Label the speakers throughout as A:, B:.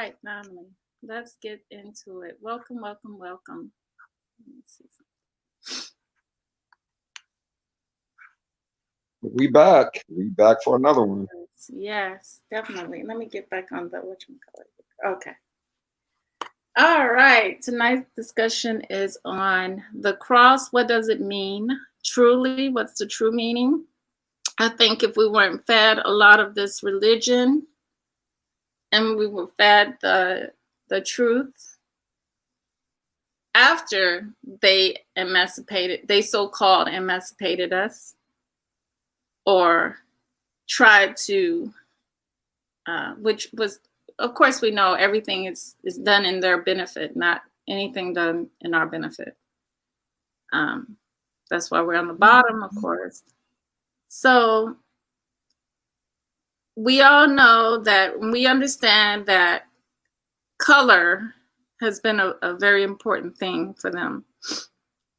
A: right, family. Let's get into it. Welcome, welcome, welcome. Let me see
B: We back. We back for another one.
A: Yes, definitely. Let me get back on the whatchamacallit. Okay. All right. Tonight's discussion is on the cross. What does it mean? Truly, what's the true meaning? I think if we weren't fed a lot of this religion and we were fed the truth after they so-called emancipated us or tried to, which was, of course, we know everything is done in their benefit, not anything done in our benefit. Um, that's why we're on the bottom, of course. So we all know that we understand that color has been a very important thing for them.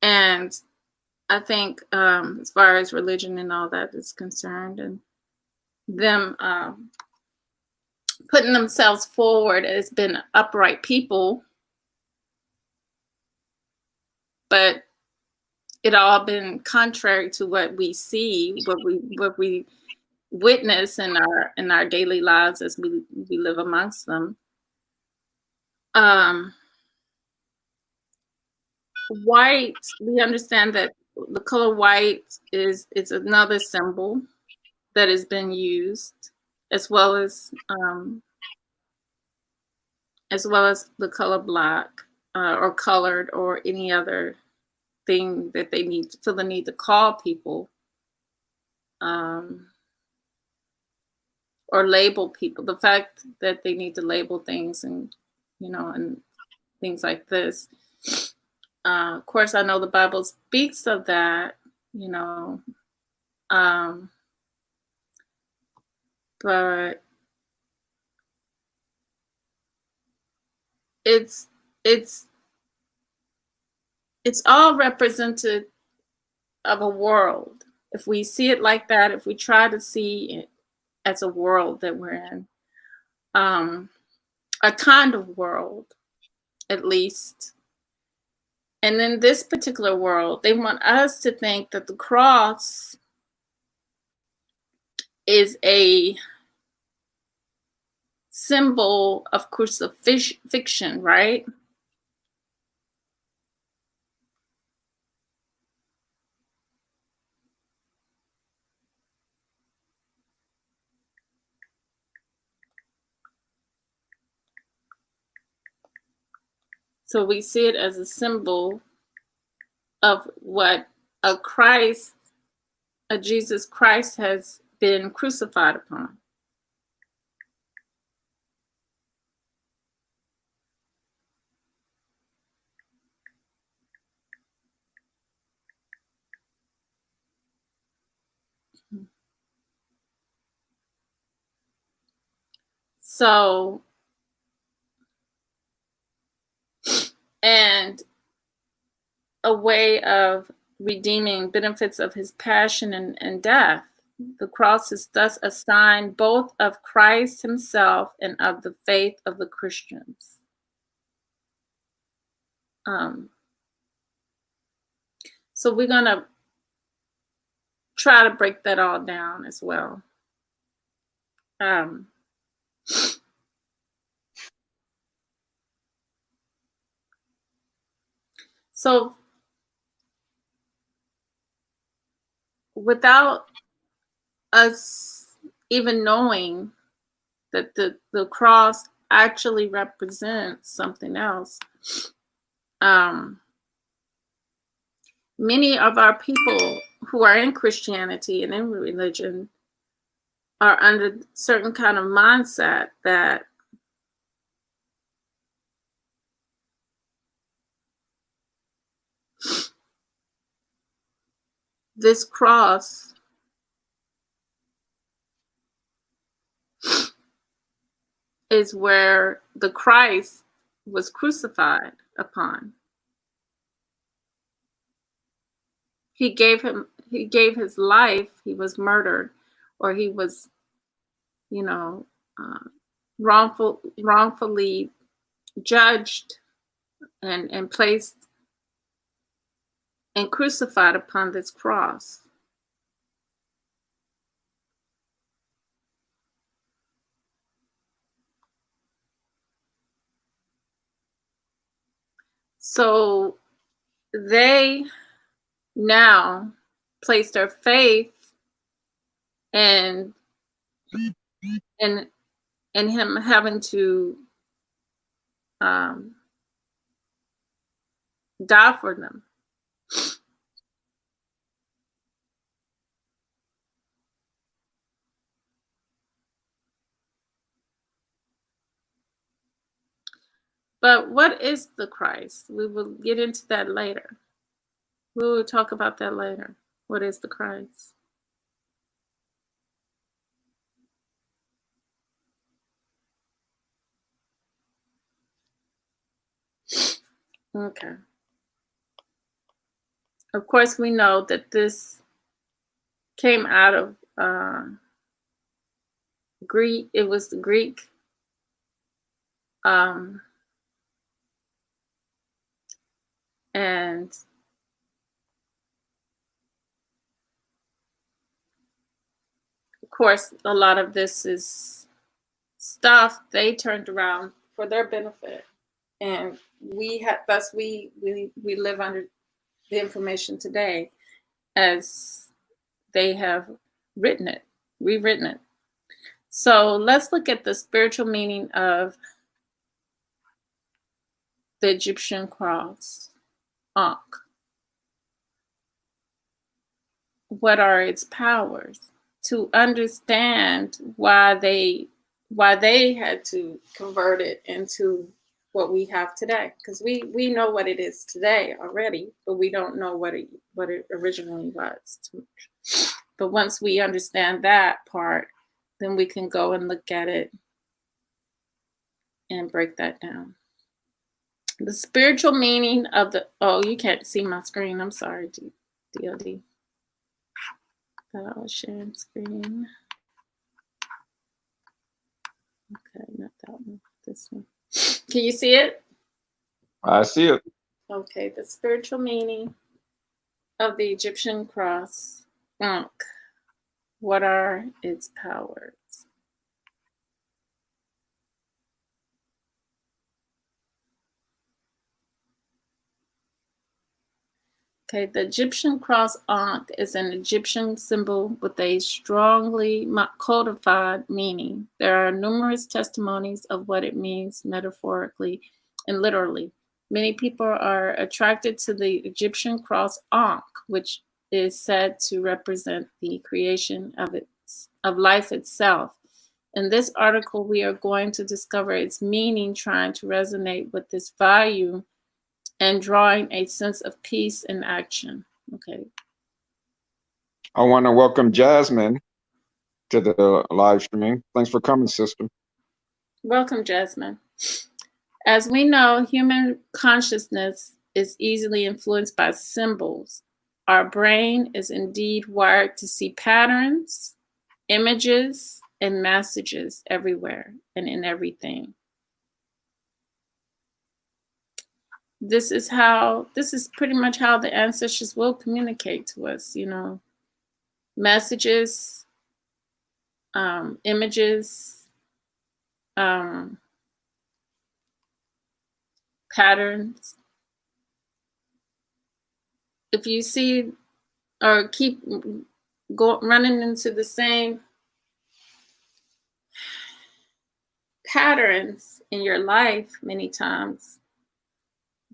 A: And I think as far as religion and all that is concerned, and them putting themselves forward as being upright people, but it all been contrary to what we see, what we witness in our daily lives as we live amongst them. Um, White, we understand that the color white is it's another symbol that has been used, as well as the color black, or colored, or any other thing that they need feel the need to call people, um, or label people. The fact that they need to label things, and and things like this. Of course, I know the Bible speaks of that, you know, um, but it's it's it's all represented of a world. If we see it like that, if we try to see it as a world that we're in, um, a kind of world, at least. And in this particular world, they want us to think that the cross is a symbol of crucifixion, right? So we see it as a symbol of what a Christ, a Jesus Christ, has been crucified upon. So, and a way of redeeming benefits of his passion and death. The cross is thus a sign both of Christ himself and of the faith of the Christians. Um, so we're going to try to break that all down as well. Um, so without us even knowing that the cross actually represents something else, um, many of our people who are in Christianity and in religion are under certain kind of mindset that this cross is where the Christ was crucified upon. He gave his life, he was murdered, or he was, you know, uh, wrongfully judged and placed and crucified upon this cross. So they now place their faith in in in him having to um, die for them. But what is the Christ? We will get into that later. We will talk about that later. What is the Christ? Okay. Of course, we know that this came out of Greek. It was the Greek um, and of course, a lot of this is stuff they turned around for their benefit, and thus we live under the information today as they have written it, rewritten it. So let's look at the spiritual meaning of the Egyptian cross, Ankh. What are its powers? To understand why they had to convert it into what we have today, because we know what it is today already, but we don't know what it originally was. But once we understand that part, then we can go and look at it and break that down. The spiritual meaning of the you can't see my screen. I'm sorry, DLD. Thought I was sharing screen. Okay, not that one. This one. Can you see it?
B: I see it.
A: Okay, the spiritual meaning of the Egyptian cross, Ankh. What are its powers? Okay, the Egyptian cross Ankh is an Egyptian symbol with a strongly codified meaning. There are numerous testimonies of what it means metaphorically and literally. Many people are attracted to the Egyptian cross Ankh, which is said to represent the creation of life itself. In this article, we are going to discover its meaning, trying to resonate with this value and drawing a sense of peace and action. Okay.
B: I want to welcome Jasmine to the live stream. Thanks for coming, sister.
A: Welcome, Jasmine. As we know, human consciousness is easily influenced by symbols. Our brain is indeed wired to see patterns, images, and messages everywhere and in everything. This is pretty much how the ancestors will communicate to us, messages, images, patterns. If you see or keep running into the same patterns in your life many times,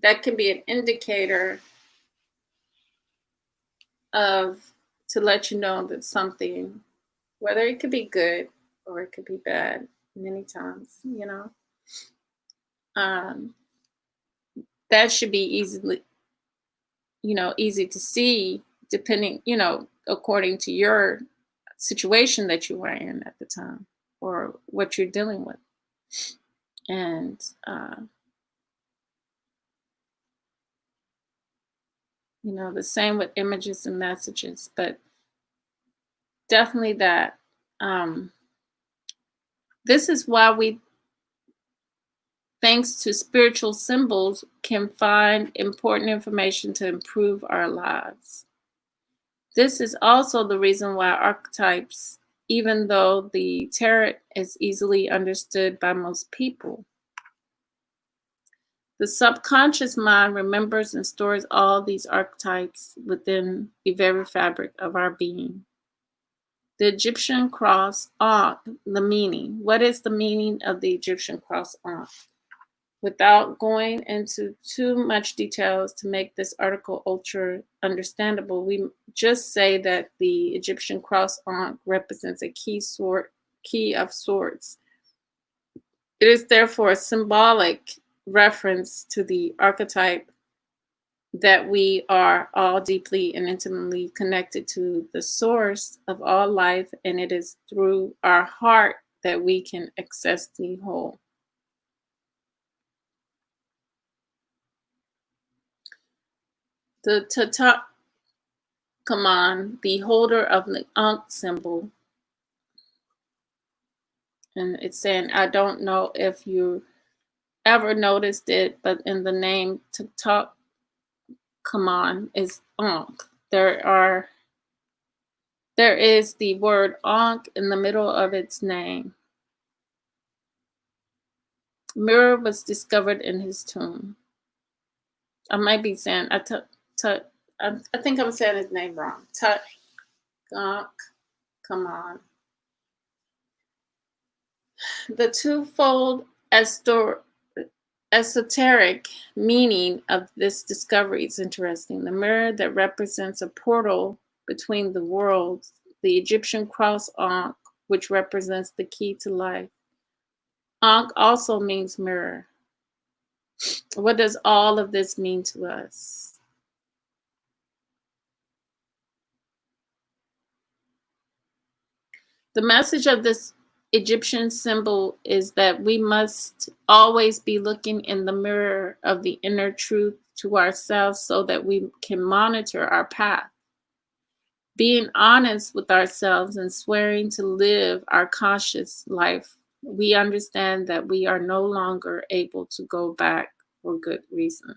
A: that can be an indicator to let you know that something, whether it could be good or it could be bad many times, that should be easy to see, depending, according to your situation that you were in at the time or what you're dealing with. And the same with images and messages, but definitely that this is why thanks to spiritual symbols, can find important information to improve our lives. This is also the reason why archetypes, even though the tarot is easily understood by most people, the subconscious mind remembers and stores all these archetypes within the very fabric of our being. The Egyptian cross, Ankh, the meaning. What is the meaning of the Egyptian cross, Ankh? Without going into too much details to make this article ultra understandable, we just say that the Egyptian cross Ankh represents a key of swords. It is therefore a symbolic reference to the archetype that we are all deeply and intimately connected to the source of all life, and it is through our heart that we can access the whole. The Tutankhamun, the holder of the Ankh symbol, and it's saying, I don't know if you ever noticed it, but in the name Tutankhamun is Ankh. There is the word Ankh in the middle of its name. Mirror was discovered in his tomb. I might be saying I think I'm saying his name wrong. Tutankhamun. The twofold esoteric meaning of this discovery is interesting. The mirror that represents a portal between the worlds, the Egyptian cross Ankh, which represents the key to life. Ankh also means mirror. What does all of this mean to us? The message of this Egyptian symbol is that we must always be looking in the mirror of the inner truth to ourselves so that we can monitor our path. Being honest with ourselves and swearing to live our conscious life, we understand that we are no longer able to go back for good reason.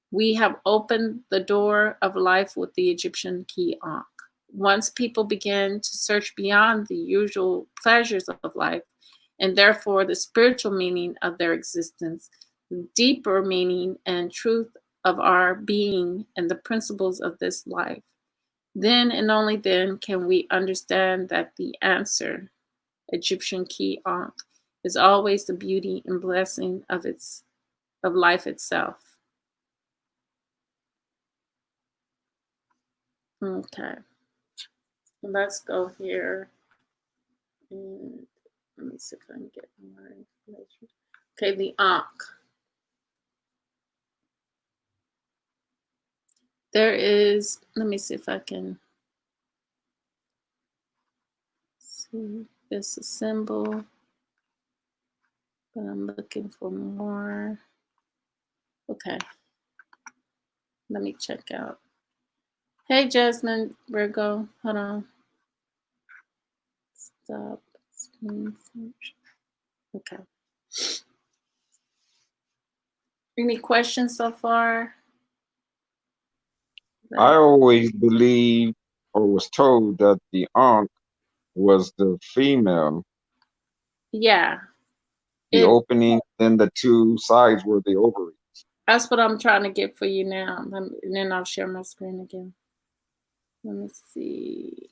A: We have opened the door of life with the Egyptian key Ankh. Once people begin to search beyond the usual pleasures of life, and therefore the spiritual meaning of their existence, the deeper meaning and truth of our being and the principles of this life, then and only then can we understand that the answer, Egyptian key Ankh, is always the beauty and blessing of life itself. Okay. Let's go here and let me see if I can get more information. Okay, the Ankh. There is, let me see if I can see. There's a symbol, but I'm looking for more. Okay, let me check out. Hey, Jasmine, Virgo, hold on. Stop screen search. Okay. Any questions so far?
B: I always believed or was told that the Ankh was the female,
A: Yeah.
B: the opening, then the two sides were the ovary.
A: That's what I'm trying to get for you now. And then I'll share my screen again. Let me see.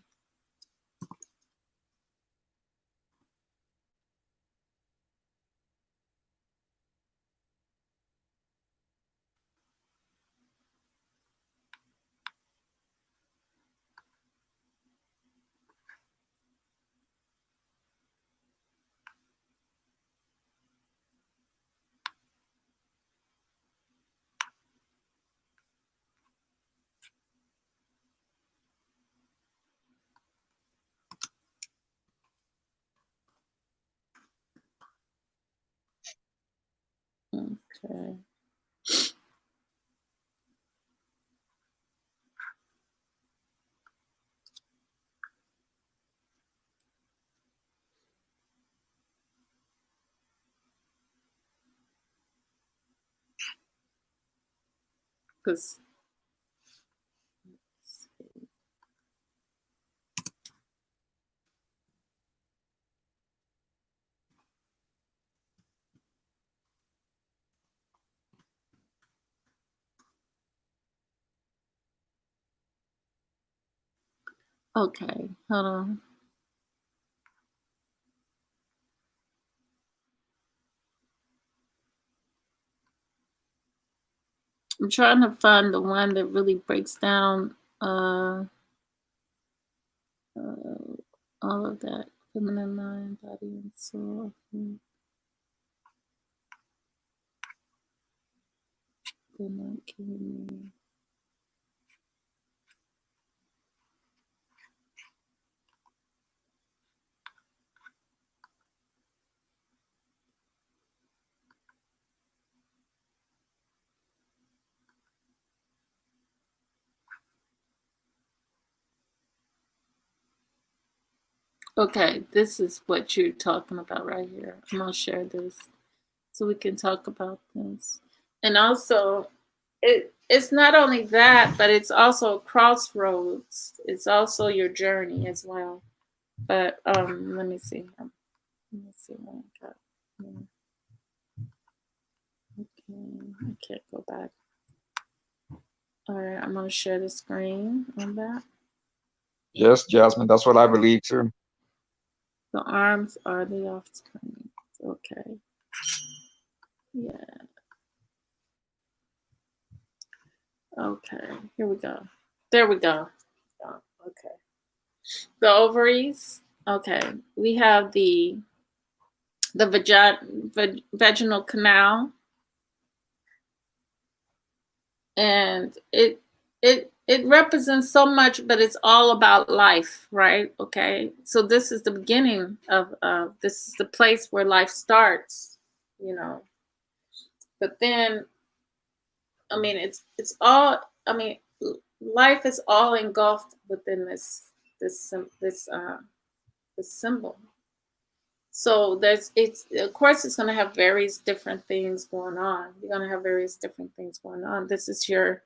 A: Okay. Because okay, hold on. I'm trying to find the one that really breaks down all of that. Feminine mind, body, and soul. They're not giving me. Okay, this is what you're talking about right here. I'm gonna share this so we can talk about this. And also, it's not only that, but it's also a crossroads. It's also your journey as well. But let me see. Let me see what I got. Okay, I can't go back. All right, I'm gonna share the screen on that.
B: Yes, Jasmine, that's what I believe too.
A: The arms are the offspring. Okay. Yeah. Okay. Here we go. There we go. Oh, okay. The ovaries. Okay. We have the vaginal canal, and it represents so much, but it's all about life, right? Okay. So this is the beginning of this is the place where life starts, you know. But then, I mean, it's all. I mean, life is all engulfed within this this symbol. So there's it's of course it's going to have various different things going on. You're going to have various different things going on. This is your,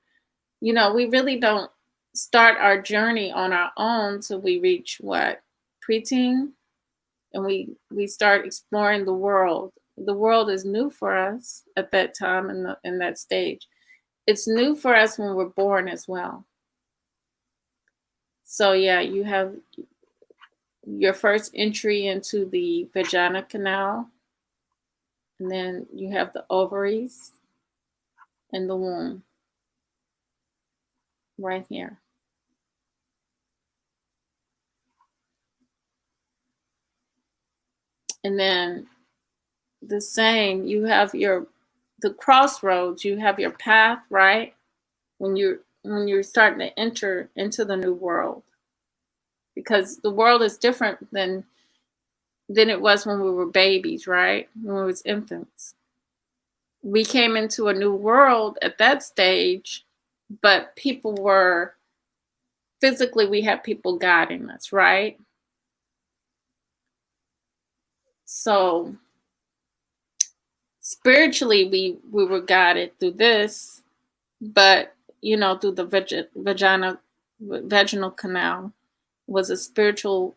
A: you know, we really don't start our journey on our own till we reach what, preteen, and we start exploring the world. The world is new for us at that time in that stage. It's new for us when we're born as well. So yeah, you have your first entry into the vagina canal, and then you have the ovaries and the womb right here. And then the same, you have the crossroads, you have your path, right? When you're starting to enter into the new world. Because the world is different than it was when we were babies, right? When we was infants. We came into a new world at that stage, but people were physically, we had people guiding us, right? So spiritually, we were guided through this, but you know, through the vaginal canal was a spiritual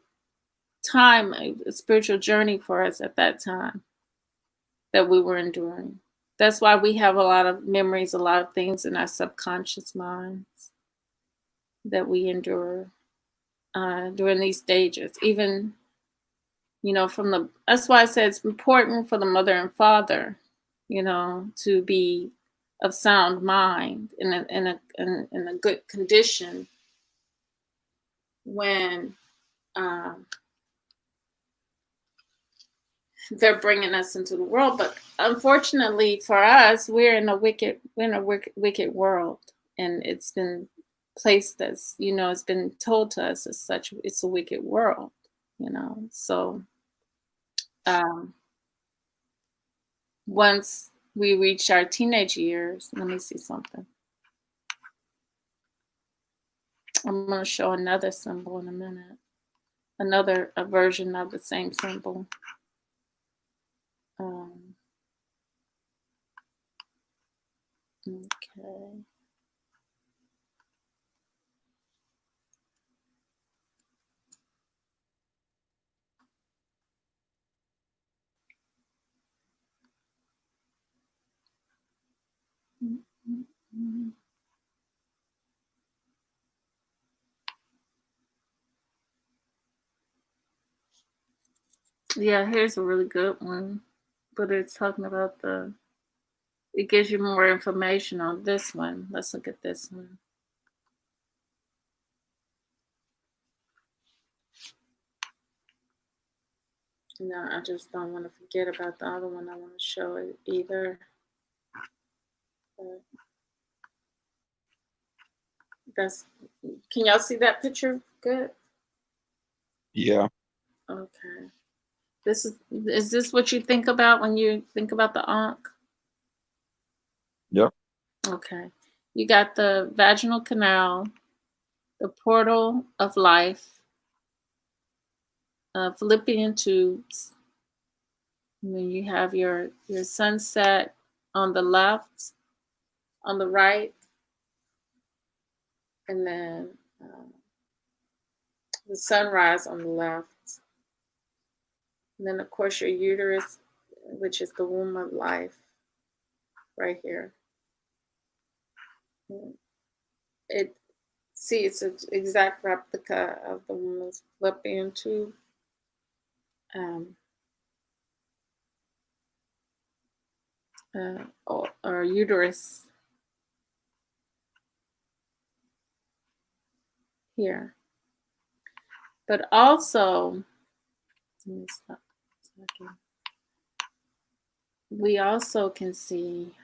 A: time, a spiritual journey for us at that time that we were enduring. That's why we have a lot of memories, a lot of things in our subconscious minds that we endure during these stages. Even, you know, that's why I said it's important for the mother and father, you know, to be of sound mind in a good condition when um, they're bringing us into the world. But unfortunately for us, we're in a wicked world, and it's been placed as, you know, it's been told to us as such. It's a wicked world, you know. So um, once we reach our teenage years, let me see something. I'm going to show another symbol in a minute, another a version of the same symbol. Okay. Yeah, here's a really good one, but it's talking about it gives you more information on this one. Let's look at this one. No, I just don't want to forget about the other one. I want to show it either. But that's, can y'all see that picture good?
B: Yeah.
A: Okay. Is this what you think about when you think about the Ankh?
B: Yep.
A: Okay. You got the vaginal canal, the portal of life, Philippian tubes. And then you have your sunset on the left, on the right, and then the sunrise on the left. And then, of course, your uterus, which is the womb of life, right here. It it's an exact replica of the woman's fallopian tube. Um, or uterus here. But also, let me stop a second. We also can see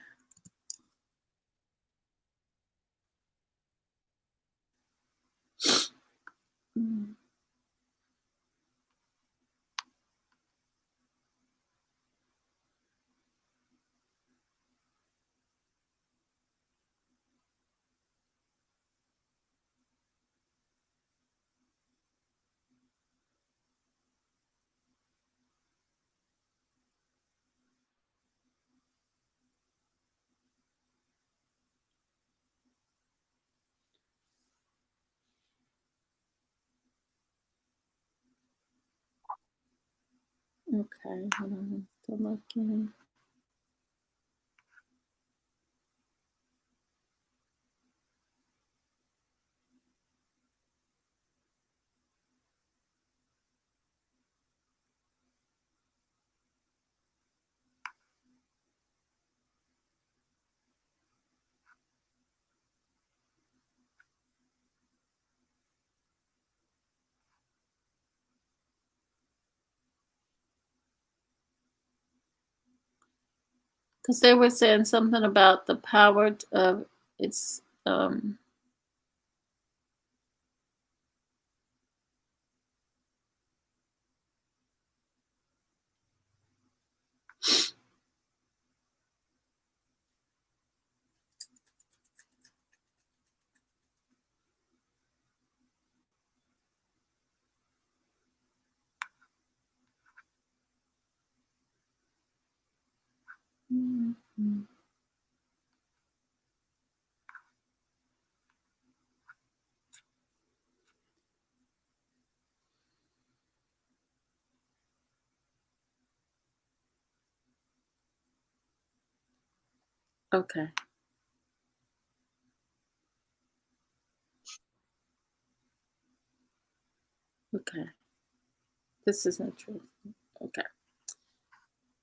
A: okay, hold on, still looking. Because they were saying something about the power of its okay. Okay. This is interesting. Okay.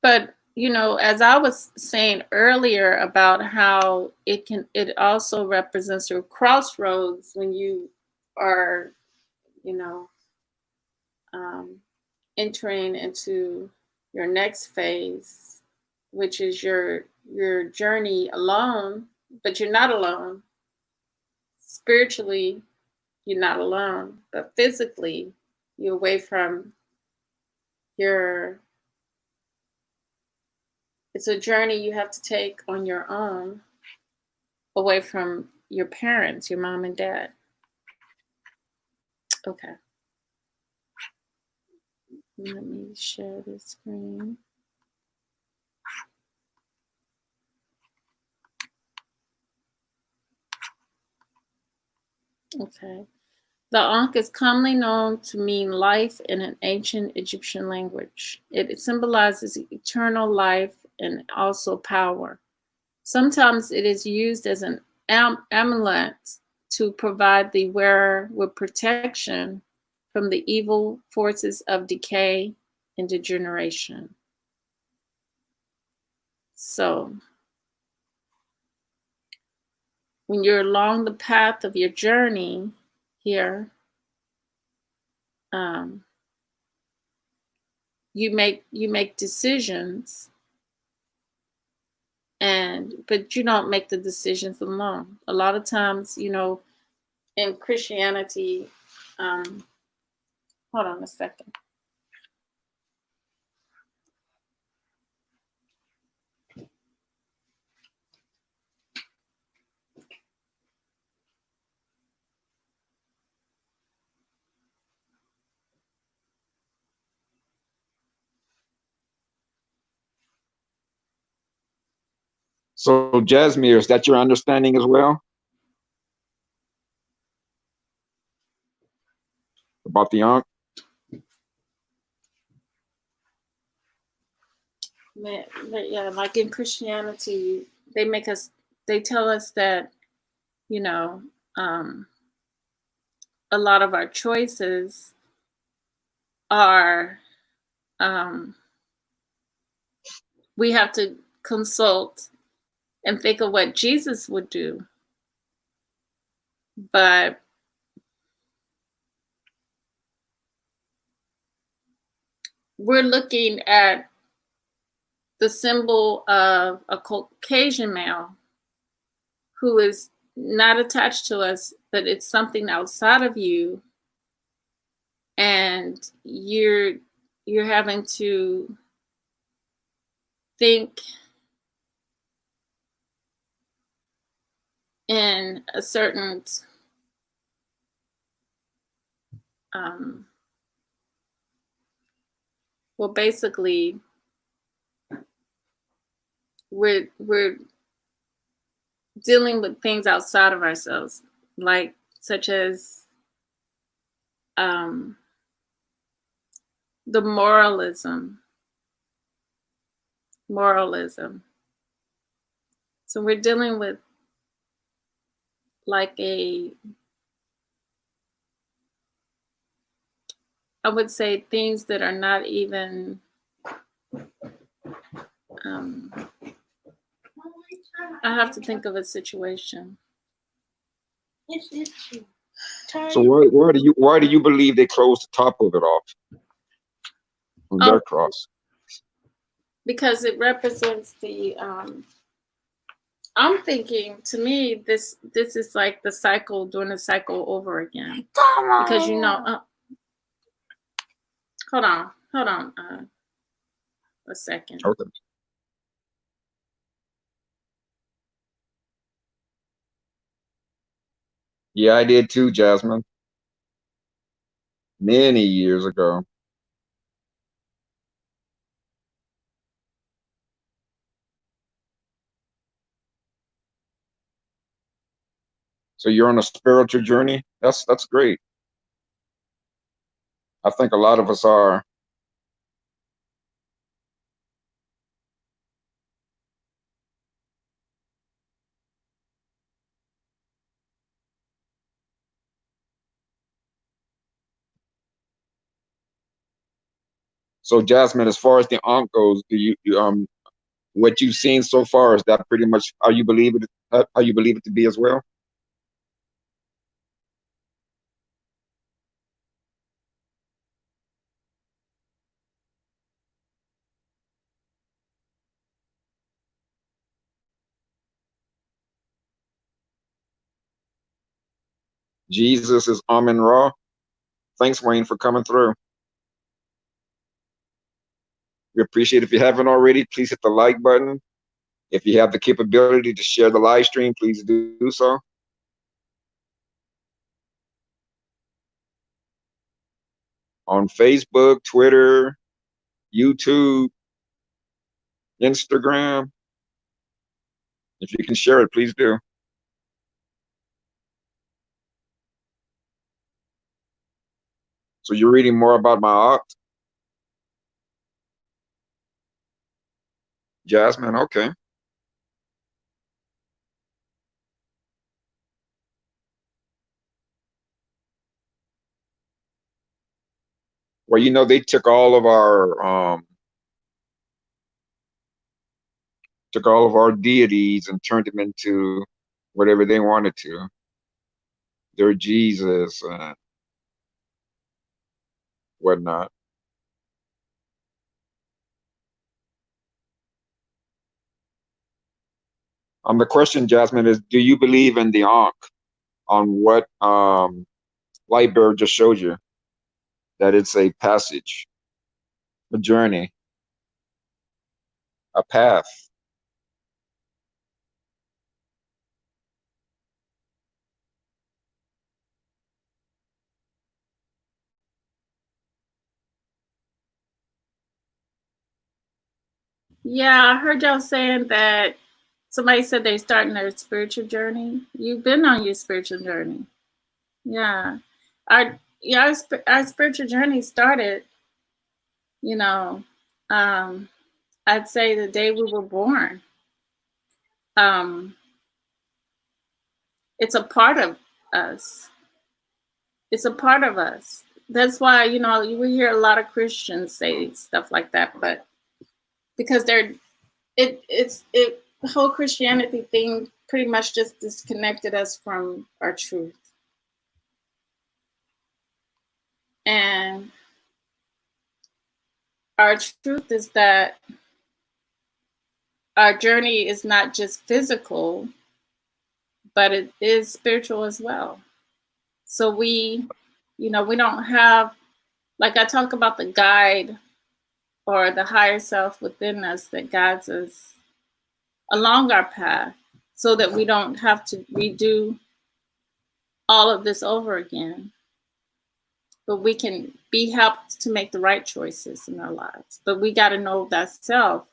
A: But as I was saying earlier about how it also represents your crossroads when you are, you know, um, entering into your next phase, which is your journey alone, but you're not alone. Spiritually, you're not alone, but physically, you're away from your it's a journey you have to take on your own, away from your parents, your mom and dad. Okay. Let me share this screen. Okay. The Ankh is commonly known to mean life in an ancient Egyptian language. It symbolizes eternal life and also power. Sometimes it is used as an amulet to provide the wearer with protection from the evil forces of decay and degeneration. So, when you're along the path of your journey here, you make decisions, but you don't make the decisions alone. A lot of times, in Christianity, hold on a second.
B: So, Jasmine, is that your understanding as well about the Ankh?
A: Yeah, like in Christianity, they tell us that, you know, a lot of our choices are, we have to consult and think of what Jesus would do. But we're looking at the symbol of a Caucasian male who is not attached to us, but it's something outside of you, and you're having to think in a certain well, basically we're dealing with things outside of ourselves, like such as the moralism. So we're dealing with like I would say things that are not even I have to think of a situation.
B: So why do you believe they closed the top of it off on their cross?
A: Because it represents the I'm thinking, to me, this is like the cycle, doing the cycle over again. Because hold on a second.
B: Okay. Yeah, I did too, Jasmine. Many years ago. So you're on a spiritual journey? That's great. I think a lot of us are. So Jasmine, as far as the Ankh goes, do you what you've seen so far, is that pretty much how you believe it to be as well? Jesus is Amen Ra. Thanks, Wayne, for coming through. We appreciate it. If you haven't already, please hit the like button. If you have the capability to share the live stream, please do so. On Facebook, Twitter, YouTube, Instagram. If you can share it, please do. So you're reading more about my art? Jasmine, okay. Well, you know, they took all of our deities and turned them into whatever they wanted to. Their Jesus and whatnot. The question, Jasmine, is do you believe in the Ankh on what Lightbearer just showed you? That it's a passage, a journey, a path.
A: Yeah, I heard y'all saying that somebody said they're starting their spiritual journey. You've been on your spiritual journey. Yeah. Our spiritual journey started, you know, um, I'd say the day we were born. Um, it's a part of us. It's a part of us. That's why, we hear a lot of Christians say stuff like that, but because the whole Christianity thing pretty much just disconnected us from our truth. And our truth is that our journey is not just physical, but it is spiritual as well. So we don't have, like I talk about the guide or the higher self within us that guides us along our path so that we don't have to redo all of this over again. But we can be helped to make the right choices in our lives. But we got to know that self.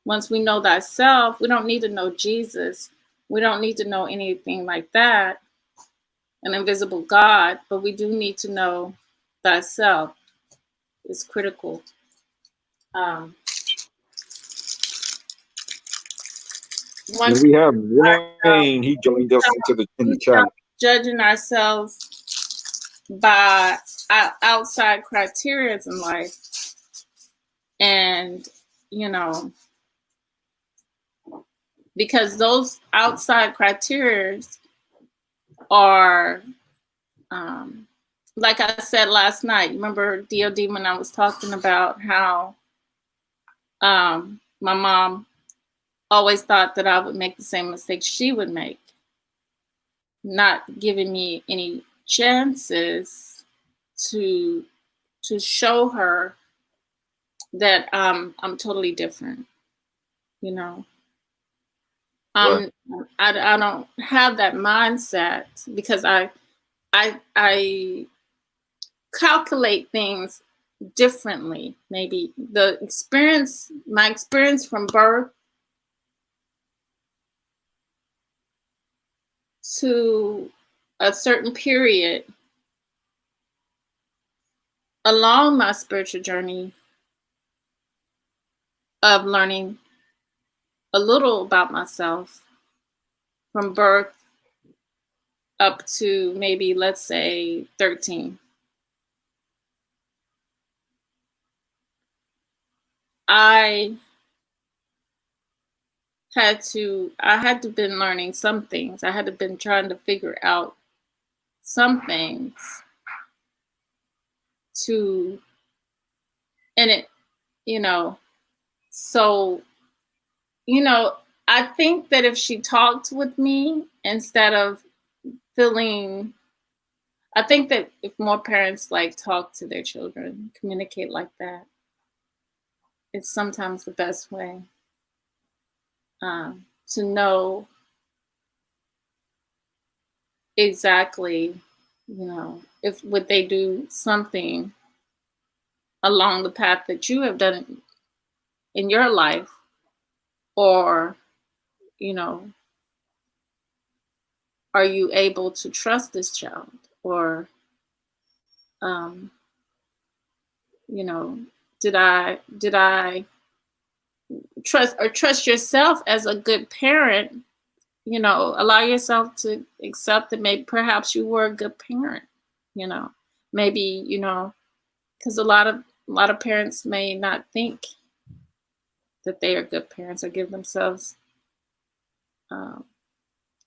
A: Once we know that self, we don't need to know Jesus. We don't need to know anything like that, an invisible God, but we do need to know that self is critical. Um,
B: And
A: once
B: we have
A: ourselves,
B: Wayne. He joined us in the
A: we
B: chat.
A: stop judging ourselves by outside criteria in life, and you know, because those outside criteria are, like I said last night. Remember DOD when I was talking about how my mom always thought that I would make the same mistakes she would make, not giving me any chances to show her that I'm totally different. You know,
B: Right.
A: um, I don't have that mindset because I calculate things differently. Maybe my experience from birth to a certain period along my spiritual journey of learning a little about myself from birth up to maybe, let's say, 13. I I had to been learning some things. I had to been trying to figure out some things to, and it, you know, so, you know, I think that if she talked with me instead of feeling, I think that if more parents like talk to their children, communicate like that, it's sometimes the best way to know exactly, if would they do something along the path that you have done in your life, or, you know, are you able to trust this child, or, um, you know, did I trust yourself as a good parent, allow yourself to accept that maybe perhaps you were a good parent, maybe, because a lot of parents may not think that they are good parents or give themselves um,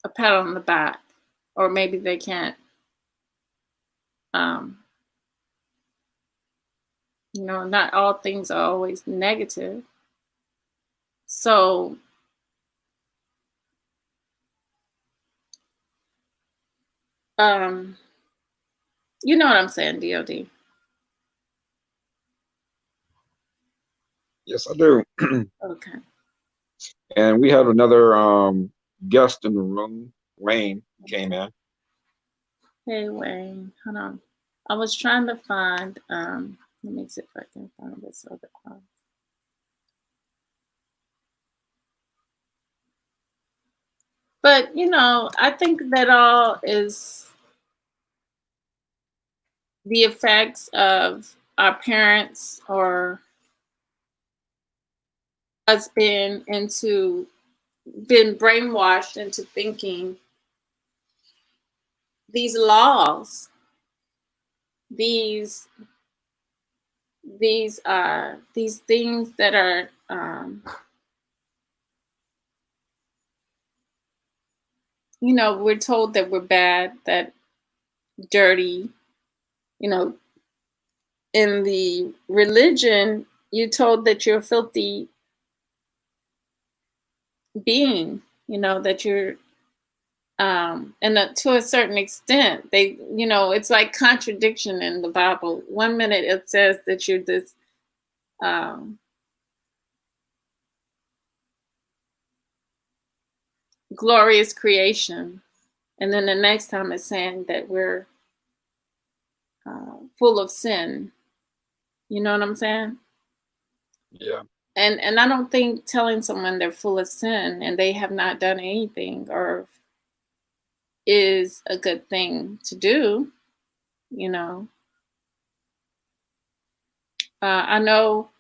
A: a pat on the back, or maybe they can't. Um, not all things are always negative. So, um, you know what I'm saying, DOD.
B: Yes, I do.
A: Okay.
B: And we had another guest in the room. Wayne came in.
A: Hey, Wayne, hold on. I was trying to find. Let me see if I can find this other one. But I think that all is the effects of our parents or us been brainwashed into thinking these laws, these these things that are we're told that we're bad, that dirty, you know in the religion you're told that you're a filthy being, that you're and to a certain extent it's like contradiction in the Bible. One minute it says that you're this um, glorious creation, and then the next time it's saying that we're full of sin. You know what I'm saying?
B: Yeah.
A: And I don't think telling someone they're full of sin and they have not done anything or is a good thing to do. You know, I know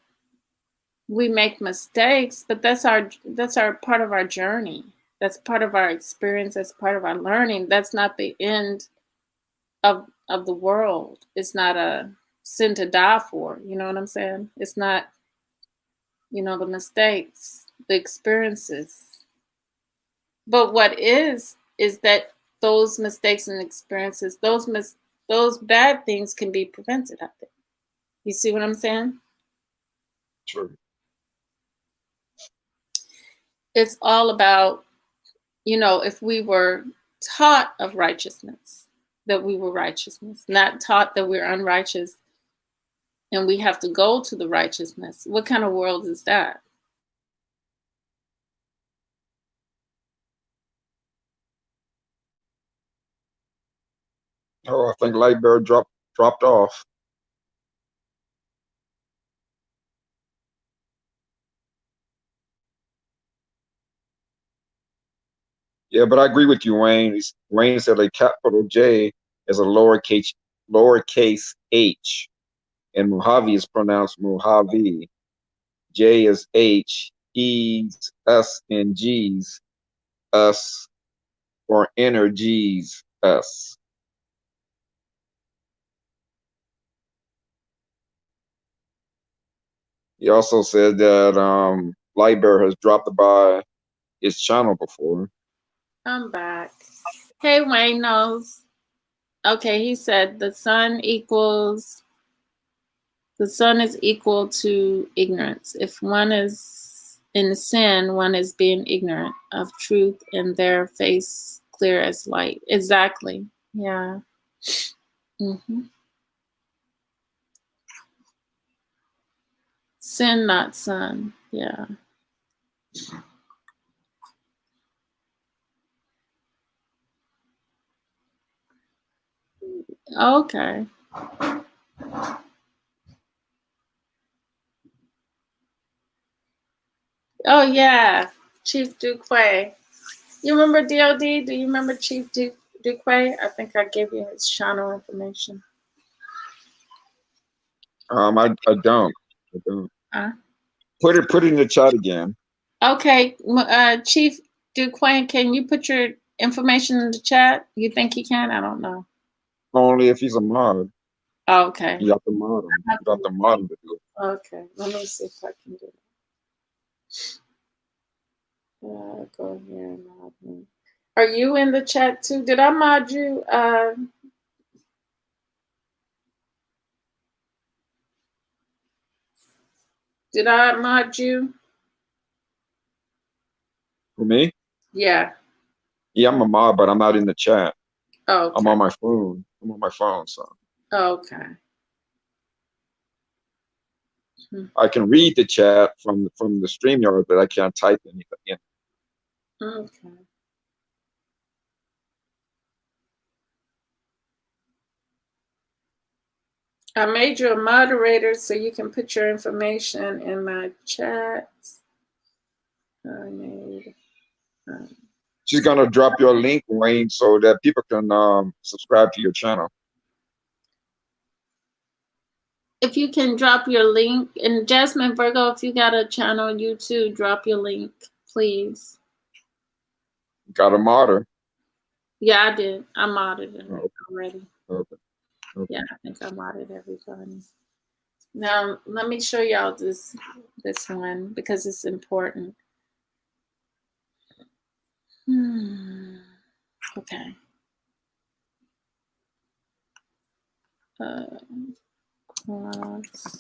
A: we make mistakes, but that's our part of our journey. That's part of our experience. That's part of our learning. That's not the end of the world. It's not a sin to die for. You know what I'm saying? It's not the mistakes, the experiences. But what is that those mistakes and experiences, those bad things can be prevented out there. You see what I'm saying?
B: True.
A: It's all about, if we were taught of righteousness, that we were righteousness, not taught that we're unrighteous and we have to go to the righteousness. What kind of world is that?
B: Oh, I think Lightbear dropped off. Yeah, but I agree with you, Wayne. Wayne said a capital J is a lowercase h, and Mojave is pronounced Mojave. J is H, E's, S, and G's, us, or energies, us. He also said that Lightbear has dropped by his channel before.
A: I'm back. Hey, Wayne knows. Okay, he said the sun is equal to ignorance. If one is in sin, one is being ignorant of truth and their face clear as light. Exactly. Yeah. hmm Sin, not sun. Yeah. Okay. Oh yeah, Chief Duquay. You remember DOD? Do you remember Chief Duquay? I think I gave you his channel information.
B: I don't. I don't.
A: Huh?
B: Put it in the chat again.
A: Okay, Chief Duquay, can you put your information in the chat? You think he can? I don't know.
B: Only if he's a mod.
A: Okay.
B: You have to mod them.
A: I have
B: You have to mod them to do it.
A: Okay. Let me see if I can do it. Go here and mod me. Are you in the chat too? Did I mod you? Did I mod you?
B: For me?
A: Yeah.
B: Yeah, I'm a mod, but I'm not in the chat. I'm
A: Okay.
B: on my phone. I'm on my phone, so
A: Okay. Hmm.
B: I can read the chat from the StreamYard, but I can't type anything in.
A: Okay. I made you a moderator so you can put your information in my chat. I made.
B: She's gonna drop your link, Wayne, so that people can subscribe to your channel.
A: If you can drop your link, and Jasmine Virgo, if you got a channel, you too, drop your link, please.
B: Got a modder.
A: Yeah, I did. I modded it
B: Oh,
A: already.
B: okay. Okay.
A: Yeah, I think I modded everybody. Now let me show y'all this one because it's important. Okay. Cross.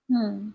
A: Hmm.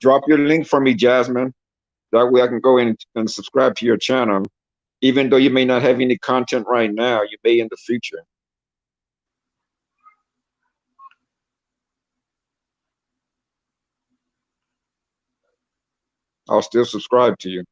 B: Drop your link for me, Jasmine. That way I can go in and subscribe to your channel. Even though you may not have any content right now, you may in the future. I'll still subscribe to you.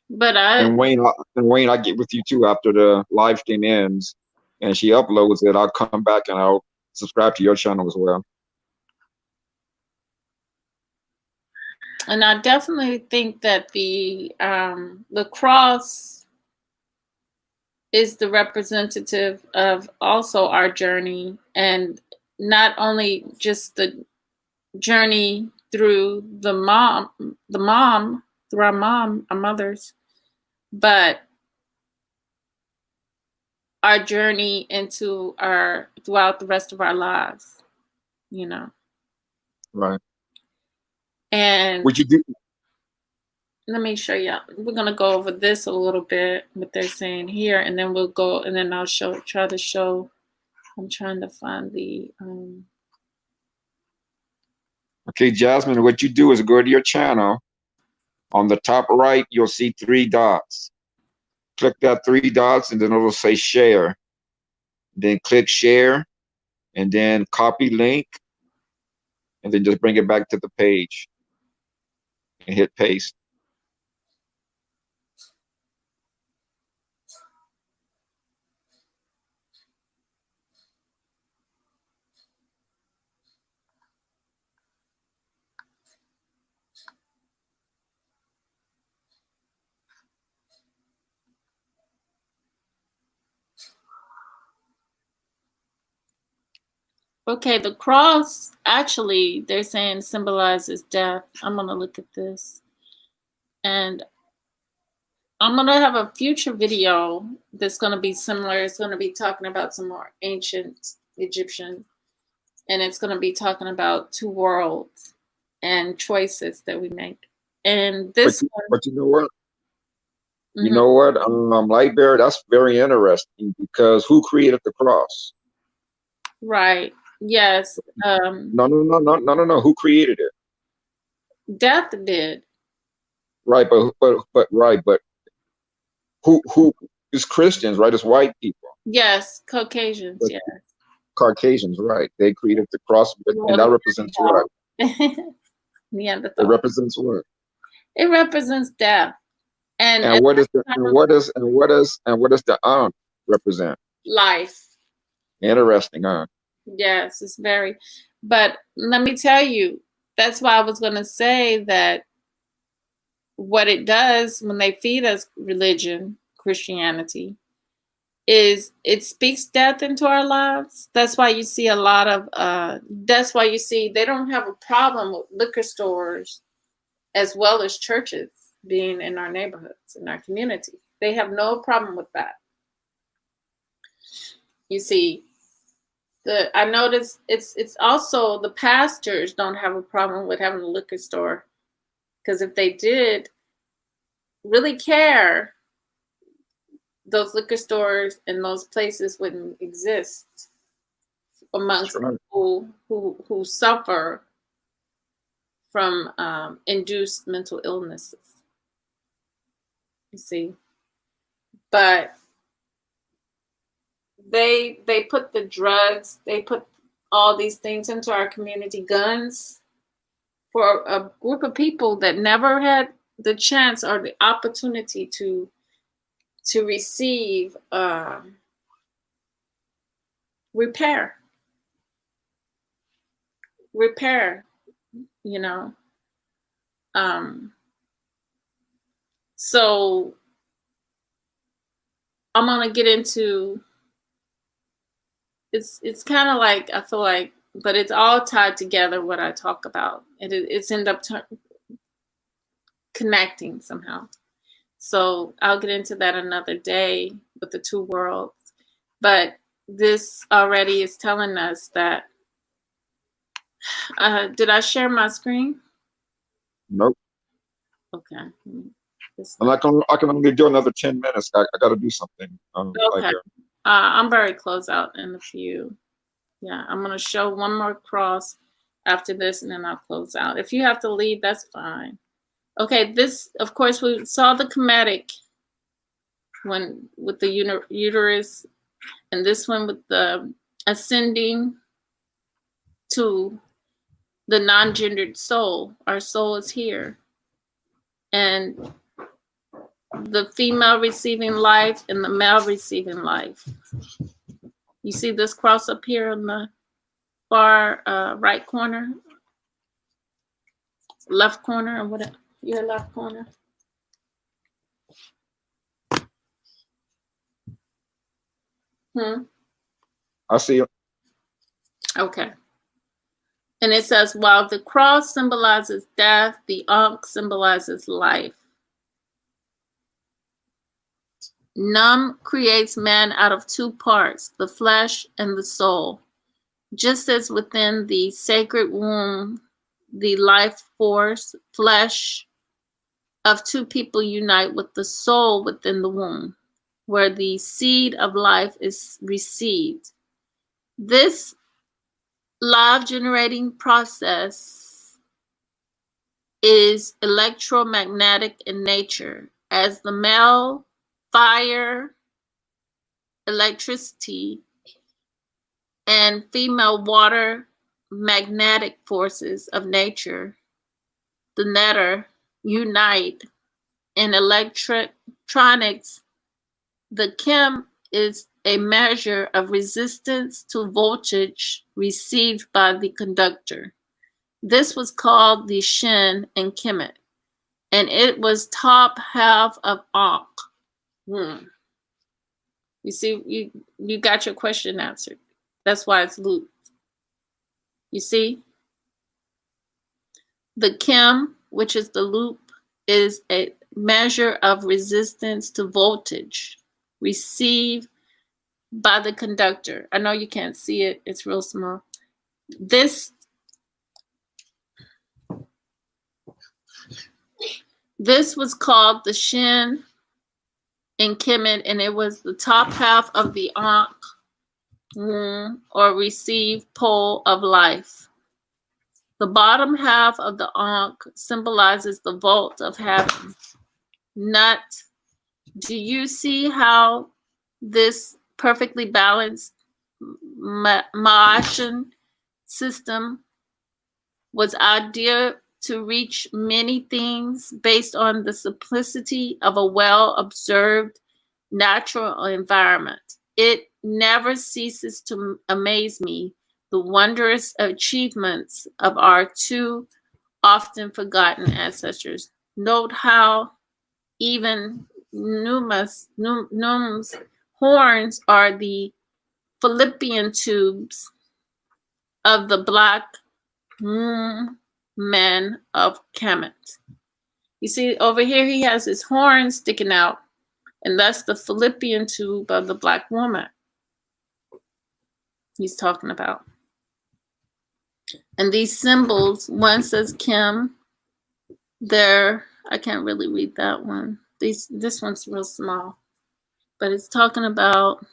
A: But
B: And Wayne, I get with you too after the live stream ends, and she uploads it. I'll come back and I'll subscribe to your channel as well.
A: and I definitely think that the cross is the representative of also our journey, and not only just the journey through through our mothers, but our journey into our throughout the rest of our lives, you know.
B: Right.
A: And
B: Would you do?
A: let me show you. We're gonna go over this a little bit, what they're saying here, and then we'll go, and then I'll try to show. I'm trying to find the.
B: Okay, Jasmine, what you do is go to your channel. On the top right, you'll see 3 dots. Click that 3 dots, and then it'll say share. Then click share, and then copy link, and then just bring it back to the page and hit paste.
A: Okay, the cross actually they're saying symbolizes death. I'm gonna look at this, and I'm gonna have a future video that's gonna be similar. It's gonna be talking about some more ancient Egyptian, and it's gonna be talking about two worlds and choices that we make. And
B: But
A: this
B: but you know what?
A: one,
B: You know what? Lightbearer, that's very interesting because who created the cross?
A: right? Yes,
B: No, no, no, no, no, no, no. Who created it?
A: death did.
B: Right, but who is Christians, right? It's white people,
A: Yes, Caucasians.
B: but
A: Yeah,
B: Caucasians, right? They created the cross, and that
A: well,
B: represents what? It
A: Neanderthal.
B: represents what?
A: It represents death, and
B: And
A: at
B: what is the
A: that
B: and
A: time,
B: what does the represent?
A: life.
B: Interesting, huh?
A: Yes, it's very. But let me tell you, that's why I was going to say that what it does when they feed us religion, Christianity, is it speaks death into our lives. That's why you see a lot of. That's why you see they don't have a problem with liquor stores as well as churches being in our neighborhoods, in our communities. They have no problem with that. You see, I noticed it's also the pastors don't have a problem with having a liquor store, because if they did really care, those liquor stores and those places wouldn't exist
B: That's
A: amongst
B: right.
A: people who suffer from induced mental illnesses. You see, but they put the drugs, they put all these things into our community, guns, for a group of people that never had the chance or the opportunity to receive repair repair, you know. um so I'm gonna get into, it's kind of like, I feel like, but it's all tied together what I talk about. It's end up connecting somehow. So I'll get into that another day with the two worlds. But this already is telling us that, did I share my screen?
B: Nope.
A: Okay.
B: And I can only do another 10 minutes. I got to do something.
A: Okay.
B: Lightbearer.
A: I'm very close out in a few. Yeah, I'm gonna show one more cross after this, and then I'll close out. If you have to leave, that's fine. Okay, this, of course, we saw the chromatic one with the uterus, and this one with the ascending to the non-gendered soul. Our soul is here, and the female receiving life and the male receiving life. You see this cross up here in the far right corner, left corner, or whatever, your left corner.
B: I see it.
A: Okay. And it says, while the cross symbolizes death, the ankh symbolizes life. Num creates man out of two parts, the flesh and the soul. Just as within the sacred womb, the life force, flesh of two people unite with the soul within the womb, where the seed of life is received. This life generating process is electromagnetic in nature, as the male fire, electricity, and female water magnetic forces of nature, the netter, unite in electronics. The chem is a measure of resistance to voltage received by the conductor. This was called the Shin in Kemet, and it was top half of Ankh. You see, you got your question answered. That's why it's looped. You see? The chem, which is the loop, is a measure of resistance to voltage received by the conductor. I know you can't see it, it's real small. This was called the Shin in Kemet, and it was the top half of the Ankh womb or received pole of life. The bottom half of the Ankh symbolizes the vault of heaven. Nut. Do you see how this perfectly balanced Ma'ashan system was ideal to reach many things based on the simplicity of a well-observed natural environment? It never ceases to amaze me the wondrous achievements of our two often forgotten ancestors. Note how even Num's horns are the fallopian tubes of the black men of Kemet. You see, over here he has his horns sticking out, and that's the fallopian tube of the black woman he's talking about. And these symbols, one says Kim, there, I can't really read that one. This one's real small, but it's talking about,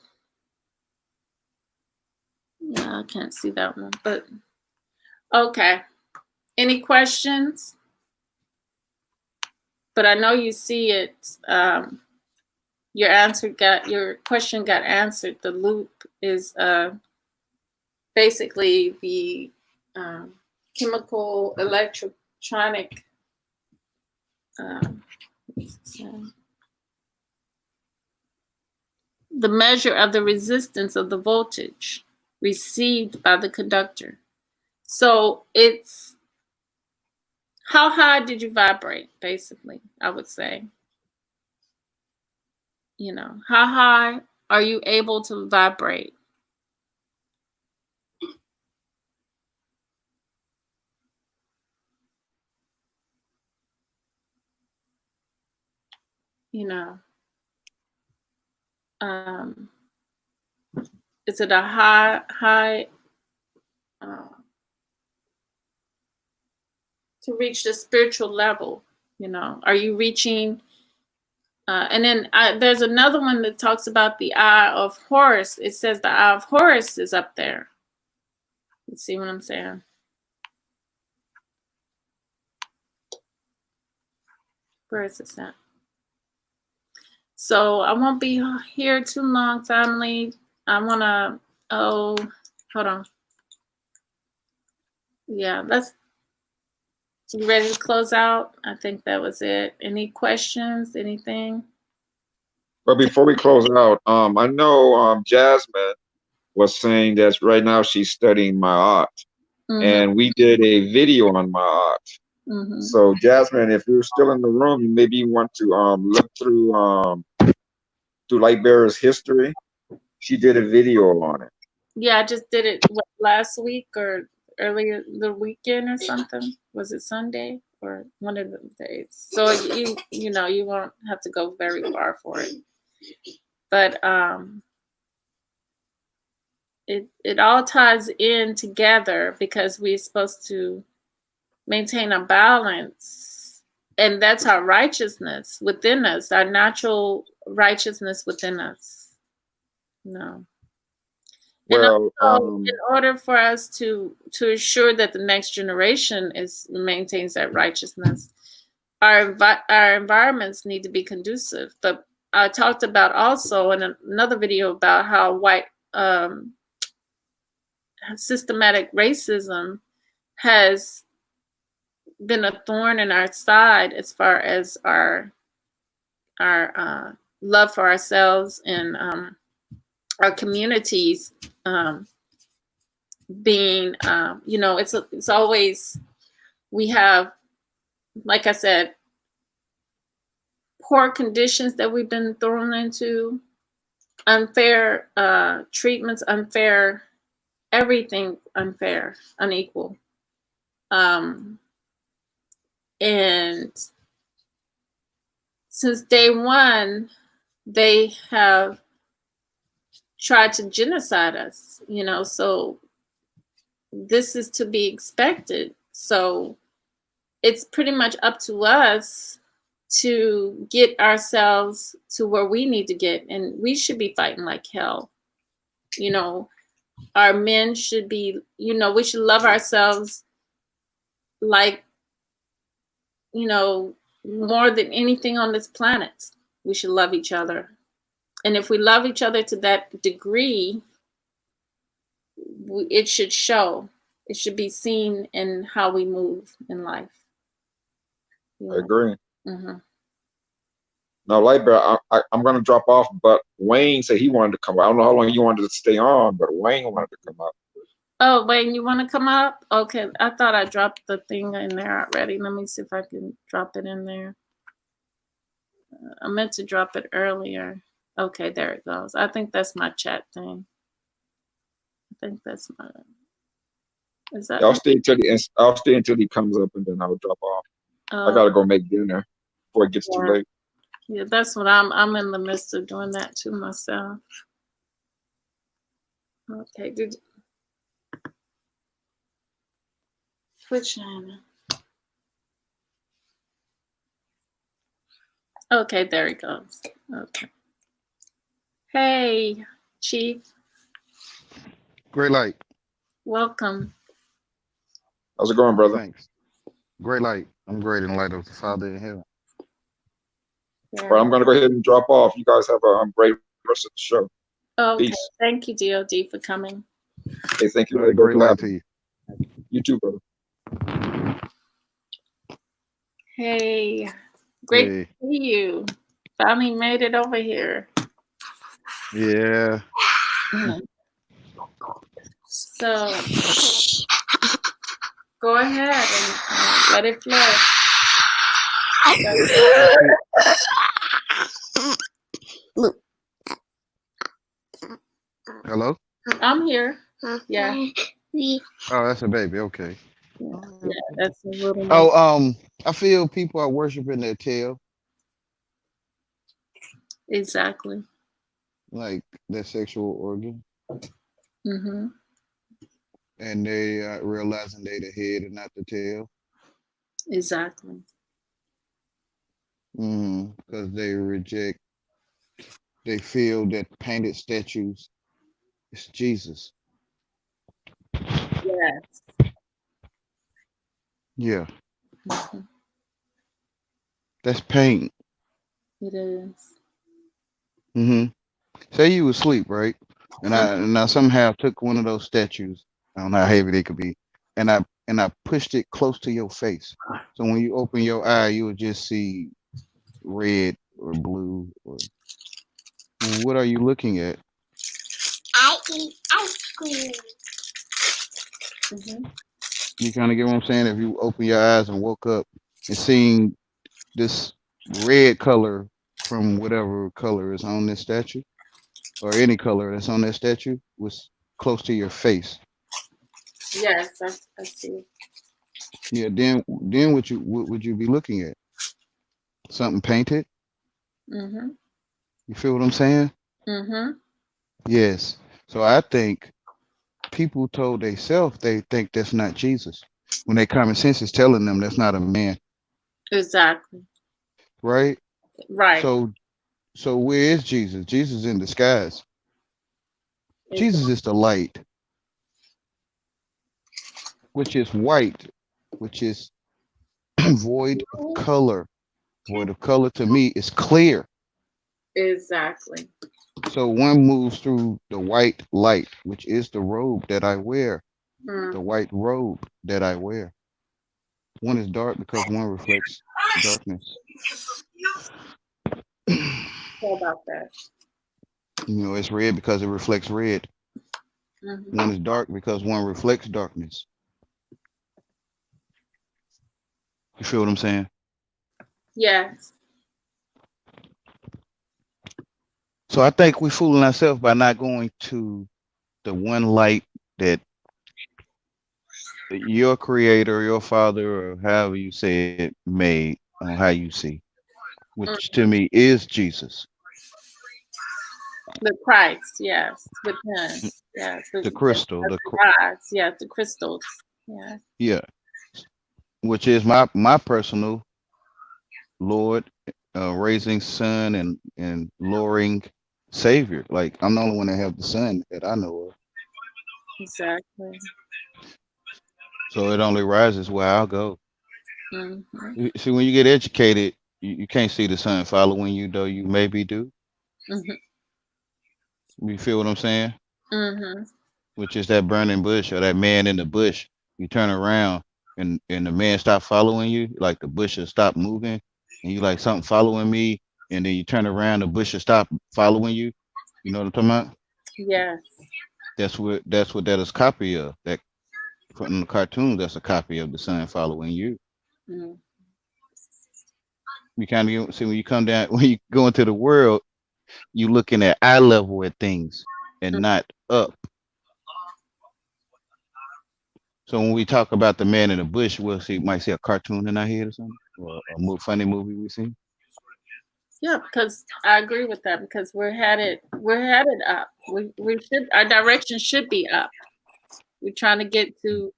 A: yeah, I can't see that one, but okay. Any questions? But I know you see it. Your question got answered. The loop is basically the chemical electronic the measure of the resistance of the voltage received by the conductor. So it's how high did you vibrate, basically, I would say. You know, how high are you able to vibrate? You know, is it a high to reach the spiritual level? You know, are you reaching? And then there's another one that talks about the eye of Horus. It says the eye of Horus is up there. You see what I'm saying? Where is this at? So I won't be here too long, family. I want to, hold on. Yeah, you ready to close out? I think that was it. Any questions, anything?
B: But before we close out, I know Jasmine was saying that right now she's studying Ma'at, and we did a video on Ma'at. So Jasmine, if you're still in the room, maybe you want to look through Light Bearer's history. She did a video on it.
A: Yeah, I just did it last week or earlier the weekend or something. Was it Sunday or one of the days? So you know, you won't have to go very far for it. But it all ties in together because we're supposed to maintain a balance, and that's our righteousness within us, our natural righteousness within us. No.
B: Well,
A: and also, in order for us to ensure that the next generation maintains that righteousness, our environments need to be conducive. But I talked about also in another video about how systematic racism has been a thorn in our side as far as our love for ourselves and our communities being it's always we have, like I said, poor conditions that we've been thrown into, unfair treatments, unfair everything, unfair, unequal, um, and since day one they have tried to genocide us, so this is to be expected. So it's pretty much up to us to get ourselves to where we need to get, and we should be fighting like hell. you know our men should be, we should love ourselves like, you know more than anything on this planet. We should love each other, and if we love each other to that degree, it should show. It should be seen in how we move in life.
B: I agree.
A: Mm-hmm.
B: Now, Lightbear, I'm going to drop off, but Wayne said he wanted to come out. I don't know how long you wanted to stay on, but Wayne wanted to come out.
A: Oh, Wayne, you want to come up? Okay, I thought I dropped the thing in there already. Let me see if I can drop it in there. I meant to drop it earlier. Okay, there it goes. I think that's my chat thing. I think that's my. Is that?
B: I'll stay until he comes up, and then I'll drop off. I gotta go make dinner before it gets too late.
A: Yeah, that's what I'm in the midst of doing that to myself. Okay, which channel? Okay, there he goes. Okay. Hey, Chief.
C: Great light.
A: Welcome.
B: How's it going, brother?
C: Thanks. Great light. I'm great in light of the Father in heaven.
A: Yeah.
B: Well, I'm gonna go ahead and drop off. You guys have a great rest of the show.
A: Okay.
B: Peace.
A: Thank you, DOD, for coming.
B: Hey, thank you.
C: Great light to you.
B: You too, brother.
A: Hey, great to see you. Finally made it over here.
C: Yeah.
A: So go ahead and let it flow.
C: Hello?
A: I'm here. Yeah.
C: Oh, that's a baby. Okay.
A: Yeah, that's a little.
C: Oh, I feel people are worshiping their tail,
A: Exactly.
C: like their sexual organ,
A: Mm-hmm.
C: and they are realizing they the head and not the tail.
A: Exactly.
C: Because they feel that painted statues is Jesus.
A: Yes.
C: Yeah,
A: Mm-hmm.
C: that's paint.
A: It is.
C: Say you was asleep, right? And I somehow took one of those statues. I don't know how heavy they could be, and I pushed it close to your face. So when you open your eye, you would just see red or blue. Or what are you looking at?
D: I eat ice cream.
A: Mm-hmm.
C: You kind of get what I'm saying? If you open your eyes and woke up and seeing this red color from whatever color is on this statue, or any color that's on that statue, was close to your face.
A: Yes, I see.
C: Yeah, then what would you be looking at? Something painted?
A: Mm-hmm.
C: You feel what I'm saying?
A: Mm-hmm.
C: Yes. So I think people told themselves they think that's not Jesus when their common sense is telling them that's not a man,
A: Exactly.
C: right?
A: Right.
C: So where is Jesus? Jesus in disguise. Jesus is the light, which is white, which is void of color. Void of color to me is clear.
A: Exactly.
C: So one moves through the white light, which is the robe that I wear,
A: Mm.
C: the white robe that I wear. One is dark because one reflects darkness.
A: How about that?
C: It's red because it reflects red.
A: Hmm.
C: One is dark because one reflects darkness. You feel what I'm saying?
A: Yes.
C: So I think we're fooling ourselves by not going to the one light that your creator, your father, or however you say it, made on how you see, which to
A: Mm.
C: me is Jesus,
A: The Christ, yes, with him. Yes,
C: the crystal,
A: the gods, yes, the crystals. Yeah.
C: yeah, which is my personal Lord, raising son and luring Savior. Like I'm the only one that have the son that I know of.
A: Exactly.
C: So it only rises where I'll go.
A: Hmm.
C: See, when you get educated, you can't see the sun following you, though you maybe do.
A: Hmm.
C: You feel what I'm saying?
A: Hmm.
C: Which is that burning bush or that man in the bush. You turn around and the man stop following you, like the bush will stop moving, and you like something following me, and then you turn around, the bush will stop following you. You know what I'm talking about?
A: Yes.
C: That's what that is copy of. That from the cartoon, that's a copy of the sun following you.
A: Mm.
C: You kind of see when you come down when you go into the world, you looking at eye level at things and not up. So when we talk about the man in the bush, might see a cartoon in our head or something, or a funny movie we see.
A: Yeah, because I agree with that because we're headed up. We should our direction should be up. We're trying to get to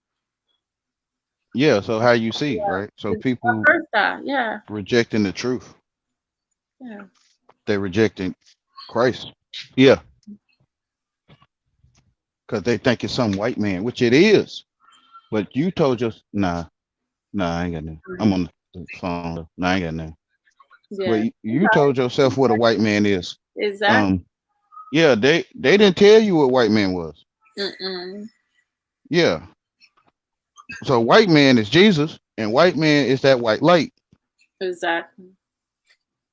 C: Yeah. So how you see,
A: yeah,
C: right? So
A: our
C: people
A: first eye. Yeah,
C: rejecting the truth,
A: yeah.
C: they rejecting Christ. Yeah, because they think it's some white man, which it is. But you told us, nah, I ain't got nothing. I'm on the phone. Nah, I ain't got nothing. But
A: Yeah.
C: you told yourself what a white man is.
A: Exactly.
C: Um, yeah, they didn't tell you what white man was.
A: Mm-mm.
C: Yeah. So white man is Jesus, and white man is that white light.
A: Exactly.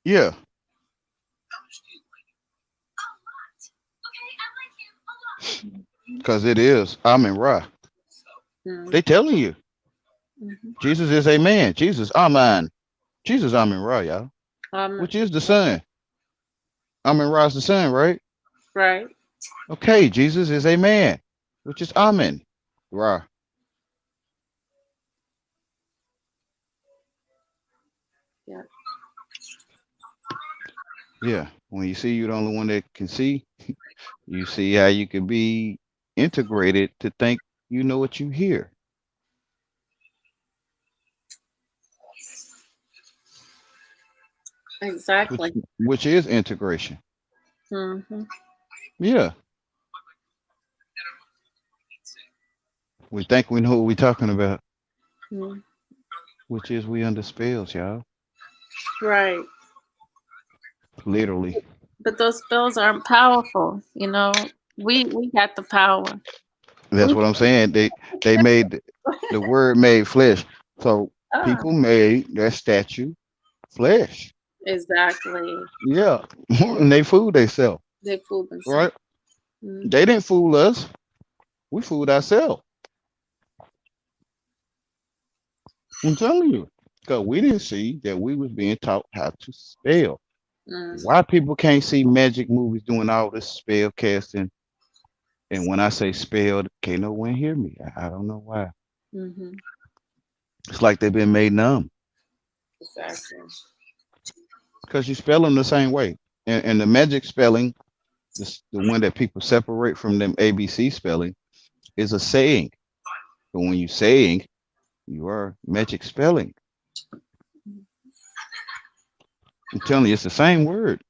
C: Yeah, because it is. I'm in Ra.
A: Mm-hmm.
C: They telling you Jesus is a man. Jesus, Amen. Jesus, Amen Ra, y'all. Which is the son. Amen Ra is the son, right?
A: Right.
C: Okay, Jesus is a man, which is Amen Ra.
A: Yeah.
C: Yeah. When you see you're the only one that can see, you see how you can be integrated to think you know what you hear, which
A: Exactly.
C: which is integration.
A: Mm-hmm.
C: Yeah. We think we know what we're talking about,
A: Mm.
C: which is we under spells, y'all.
A: Right.
C: Literally.
A: But those spells aren't powerful. We got the power.
C: That's
A: We
C: what I'm saying. They made the word made flesh. So
A: ah,
C: people made that statue flesh.
A: exactly.
C: Yeah. And they fooled themselves,
A: They fooled themselves.
C: right?
A: Mm.
C: They didn't fool us. We fooled ourselves. I'm telling you. Because we didn't see that we was being taught how to spell.
A: Mm.
C: Why people can't see magic movies doing all this spell casting? And when I say spell, can't no one hear me. I don't know why.
A: Mm-hmm.
C: It's like they've been made numb.
A: Exactly.
C: Because you spell them the same way. And the magic spelling, the one that people separate from them ABC spelling, is a saying. But when you saying, you are magic spelling. I'm telling you, it's the same word.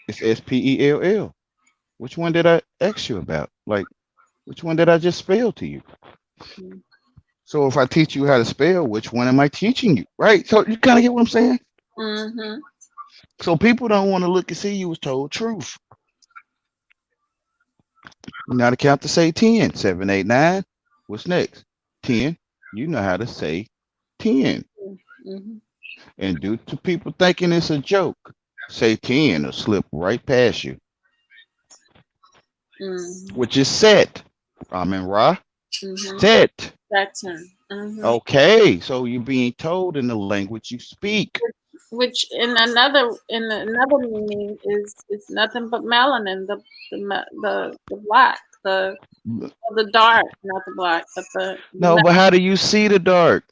C: It's Spell. Which one did I ask you about? Like, which one did I just spell to you?
A: Mm.
C: So if I teach you how to spell, which one am I teaching you? Right? So you kind of get what I'm saying?
A: Mm-hmm.
C: So people don't want to look and see you was told truth. You know how to count to say 10. 7, 8, 9. What's next? 10. You know how to say 10.
A: Mm-hmm.
C: And due to people thinking it's a joke, say 10 or slip right past you,
A: Mm-hmm.
C: which is set. Amen, Ra.
A: Mm-hmm.
C: Set.
A: That term. Mm-hmm.
C: Okay, so you're being told in the language you speak.
A: Which in another meaning is it's nothing but melanin, the black, the dark, not the black, but
C: No, but how do you see the dark?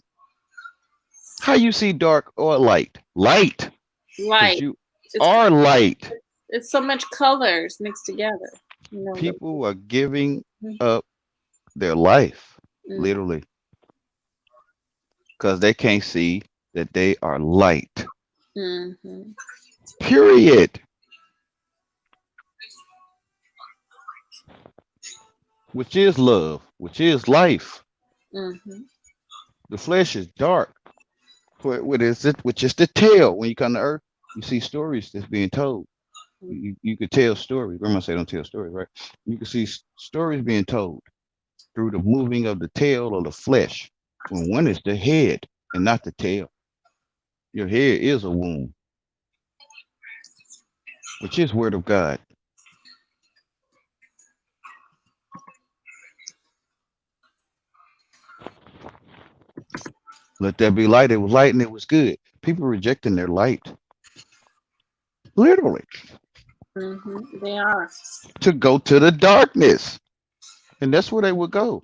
C: How you see dark or light? Light, because
A: light.
C: you
A: It's
C: are light.
A: it's so much colors mixed together. You know.
C: People are giving
A: Mhm.
C: up their life,
A: Mm.
C: literally, because they can't see that they are light.
A: Mm-hmm.
C: Period. Which is love, which is life.
A: Mm-hmm.
C: The flesh is dark. What is it? Which is the tale. When you come to earth, you see stories that's being told. You could tell stories. Grandma said don't tell stories, right? You can see stories being told through the moving of the tail or the flesh. When one is the head and not the tail. Your head is a womb, which is word of God. Let there be light. It was light and it was good. People rejecting their light, literally,
A: Mm-hmm. They are.
C: to go to the darkness. And that's where they would go.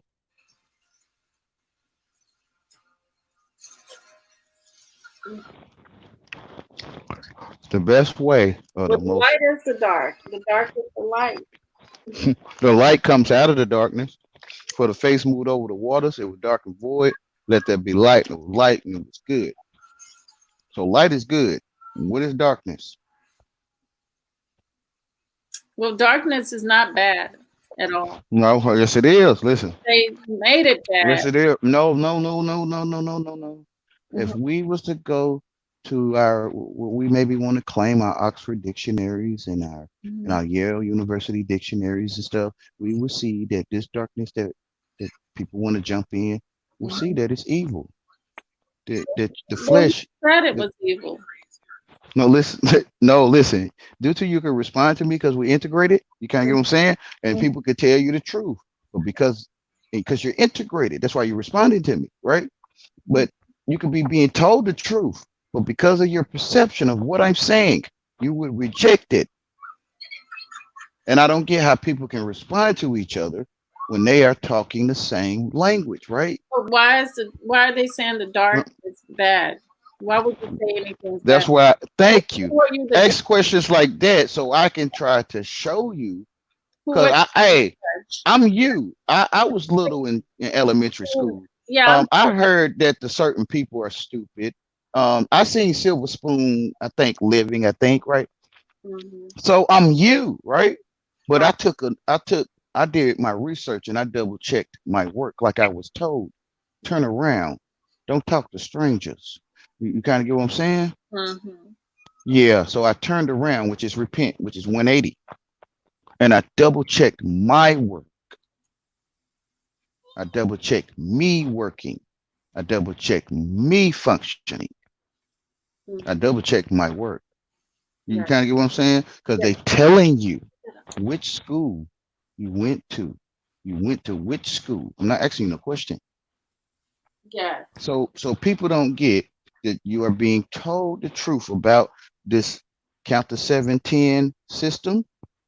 C: The best way or
A: But
C: the
A: the
C: most,
A: light is the dark. The dark is the light.
C: the light comes out of the darkness. For the face moved over the waters, it was dark and void. Let there be light. And it was light and it was good. So light is good. And what is darkness?
A: Well, darkness is not bad at all.
C: No, yes it is. Listen.
A: They made it bad.
C: Yes it is. No, no, no, no, no, no, no, no, no. If
A: Mhm.
C: we was to go to our, we maybe want to claim our Oxford dictionaries and our Yale University dictionaries and stuff, we will see that this darkness that people want to jump in, will see that it's evil. That the
A: Well, you
C: flesh.
A: said it
C: The,
A: was evil.
C: no, listen. No, listen. Due to you can respond to me because we integrated. You kind of get what I'm saying, and
A: Mhm.
C: people could tell you the truth, but because you're integrated, that's why you're responding to me, right? But you could be being told the truth, but because of your perception of what I'm saying, you would reject it. And I don't get how people can respond to each other when they are talking the same language, right?
A: But why are they saying the dark is bad? Why would you say anything's bad?
C: That's why, thank you.
A: Who are you to
C: Ask questions like that so I can try to show you.
A: who
C: Because
A: are
C: hey,
A: judge?
C: I'm you. I was little in elementary school.
A: Yeah.
C: I heard that the certain people are stupid. I seen Silver Spoon, I think, living, I think, right?
A: Mhm.
C: So I'm you, right? But
A: Right.
C: I did my research and I double checked my work like I was told. Turn around. Don't talk to strangers. You kind of get what I'm saying?
A: Mhm.
C: Yeah. So I turned around, which is repent, which is 180. And I double checked my work. I double checked me working. I double checked me functioning. I
A: Mhm.
C: double checked my work. You
A: Right.
C: kind of get what I'm saying? Because
A: Yeah.
C: they telling you which school you went to. You went to which school? I'm not asking you no question.
A: Yeah.
C: So people don't get that you are being told the truth about this count to 710 system.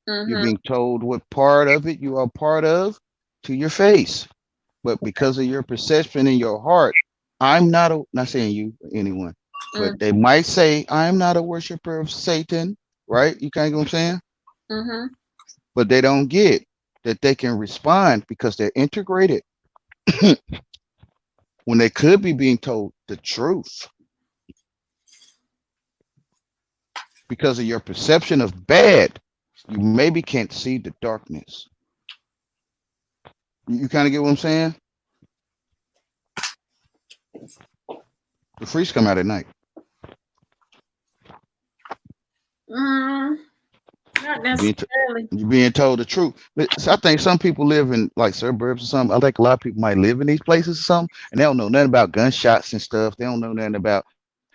C: You're
A: Mhm.
C: being told what part of it you are part of to your face. But because of your perception in your heart, I'm not saying you, anyone,
A: Mhm.
C: but they might say, I'm not a worshiper of Satan, right? You kind of get what I'm saying?
A: Mhm.
C: But they don't get that they can respond because they're integrated when they could be being told the truth because of your perception of bad. You maybe can't see the darkness. You kind of get what I'm saying? The freaks come out at night.
A: necessarily.
C: You're being told the truth. But so I think some people live in like suburbs or something. I think a lot of people might live in these places or something, and they don't know nothing about gunshots and stuff. They don't know nothing about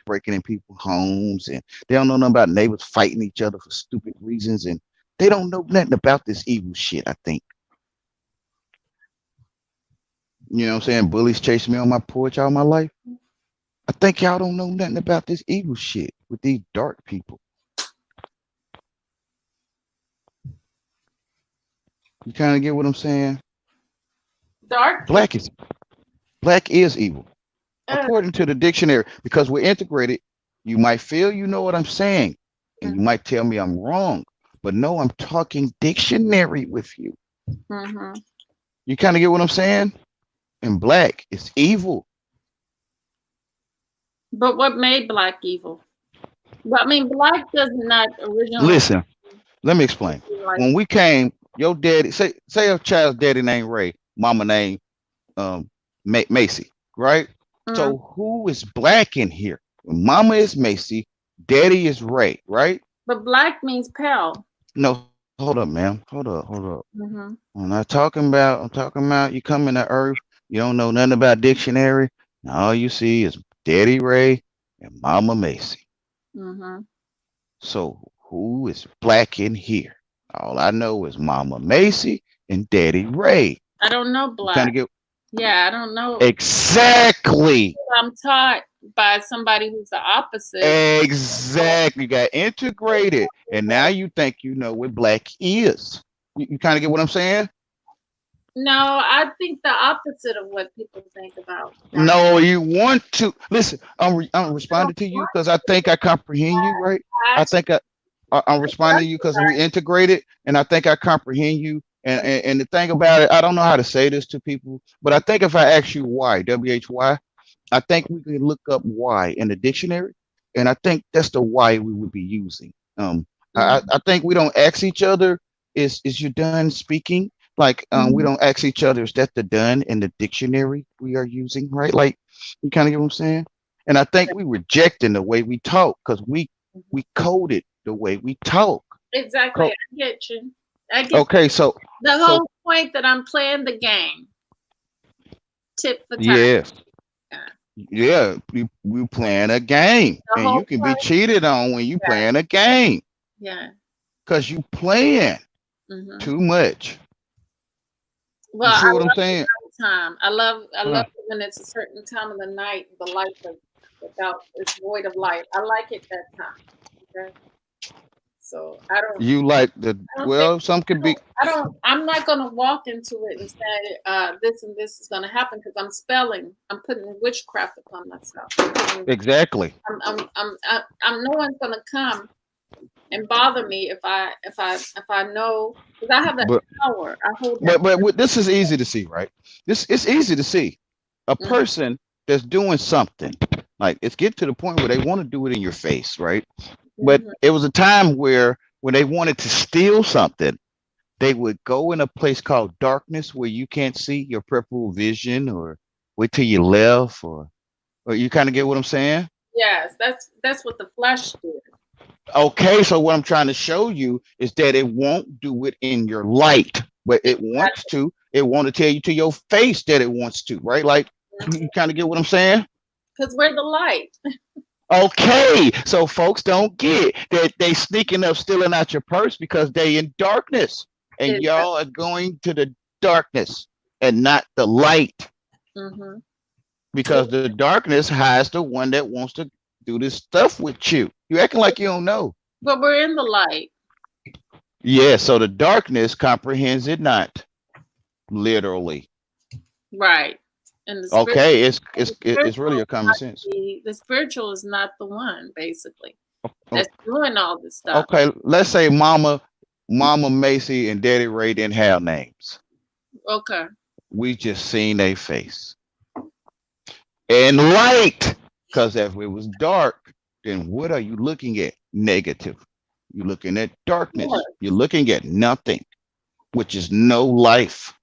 C: breaking in people's homes, and they don't know nothing about neighbors fighting each other for stupid reasons, and they don't know nothing about this evil shit. I think. You know what I'm saying? Bullies chasing me on my porch all my life. I think y'all don't know nothing about this evil shit with these dark people. You kind of get what I'm saying?
A: Dark.
C: Black is evil. According to the dictionary, because we're integrated, you might feel you know what I'm saying, and you might tell me I'm wrong, but no, I'm talking dictionary with you.
A: Mm-hmm.
C: You kind of get what I'm saying? And black is evil.
A: But what made black evil? Well, I mean, black does not originally.
C: Listen, let me explain.
A: Like,
C: When we came, your daddy, say a child's daddy named Ray, mama named Macy, right? So who is black in here? Mama is Macy, daddy is Ray, right?
A: but black means pale.
C: No, hold up, ma'am. Hold up.
A: Mm-hmm.
C: I'm talking about you coming to Earth, you don't know nothing about dictionary, and all you see is Daddy Ray and Mama Macy.
A: Mm-hmm.
C: So who is black in here? All I know is Mama Macy and Daddy Ray.
A: I don't know black.
C: Kind of get
A: Yeah, I don't know.
C: exactly.
A: I'm taught by somebody who's the opposite.
C: Exactly. You got integrated, and now you think you know what black is. You kind of get what I'm saying?
A: No, I think the opposite of what people think about.
C: No, you want to listen. I'm responding to you because I think I comprehend you, right? I'm responding to you because we integrated, and I think I comprehend you. And the thing about it, I don't know how to say this to people, but I think if I ask you why, WHY, I think we can look up why in the dictionary, and I think that's the why we would be using. I think we don't ask each other, is you done speaking? Like we don't ask each other, is that the done in the dictionary we are using, right? Like you kind of get what I'm saying? And I think we rejecting the way we talk because we coded the way we talk.
A: Exactly. I get you.
C: Okay, so
A: the whole point that I'm playing the game. Tip for time.
C: Yeah, you playing a game, and you can be cheated on when you playing a game.
A: Yeah.
C: Cause you playing too much.
A: Well,
C: you see what I'm saying?
A: Time. I love it when it's a certain time of the night, the light it's void of light. I like it that time. Okay. So I don't.
C: You like some could be.
A: I'm not gonna walk into it and say this and this is gonna happen because I'm putting witchcraft upon myself.
C: Exactly.
A: I'm no one's gonna come and bother me if I know, because I have that power. I hold that.
C: But this is easy to see, right? It's easy to see a person that's doing something. Like it's get to the point where they want to do it in your face, right? But it was a time where when they wanted to steal something, they would go in a place called darkness where you can't see your peripheral vision, or wait till you left, or you kind of get what I'm saying?
A: Yes, that's what the flesh did.
C: Okay, so what I'm trying to show you is that it won't do it in your light, but it wants to. It want to tell you to your face that it wants to, right? Like you kind of get what I'm saying?
A: Because we're the light.
C: Okay, so folks don't get that they sneaking up, stealing out your purse because they in darkness, and y'all are going to the darkness and not the light, because the darkness hides the one that wants to do this stuff with you. You acting like you don't know.
A: But we're in the light.
C: Yeah, so the darkness comprehends it not, literally.
A: Right. And
C: it's really a common sense.
A: The spiritual is not the one, basically, that's doing all this stuff.
C: Okay, let's say Mama Macy and Daddy Ray didn't have names.
A: Okay.
C: We just seen their face. And light, because if it was dark, then what are you looking at? Negative. You're looking at darkness. Yes. You're looking at nothing, which is no life.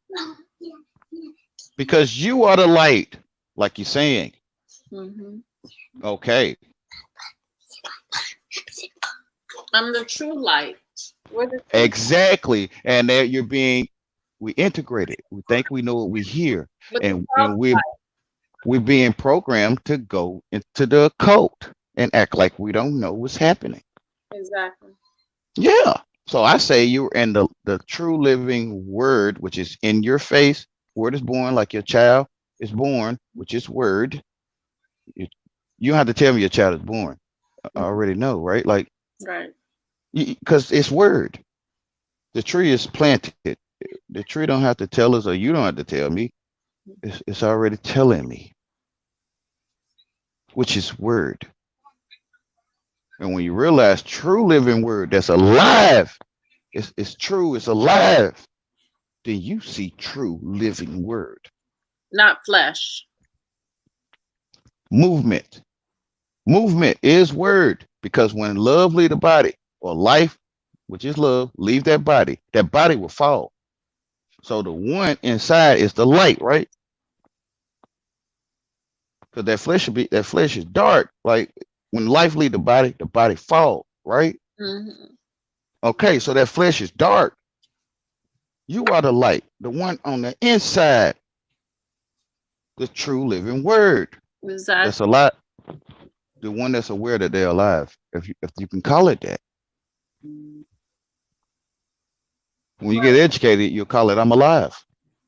C: Because you are the light, like you're saying. Okay.
A: I'm the true light. We're the truth.
C: Exactly. And there we integrated. We think we know what we hear.
A: With the
C: And
A: soft
C: we're being programmed to go into the occult and act like we don't know what's happening.
A: exactly.
C: Yeah. So I say you're in the true living word, which is in your face. Word is born like your child is born, which is word. You, you don't have to tell me your child is born. I
A: Mhm.
C: already know, right? Like,
A: Right.
C: because it's word. The tree is planted. The tree don't have to tell us, or you don't have to tell me. It's already telling me, which is word. And when you realize true living word that's alive, it's true, it's alive, then you see true living word.
A: Not flesh.
C: Movement. Movement is word because when love leave the body, or life, which is love, leave that body will fall. So the one inside is the light, right? Because that flesh is dark. Like when life leave the body fall, right?
A: Hmm.
C: Okay, so that flesh is dark. You are the light, the one on the inside, the true living word. That's a
A: Exactly.
C: lot. The one that's aware that they're alive, if you can call it that. When you get
A: Right.
C: educated, you'll call it I'm alive.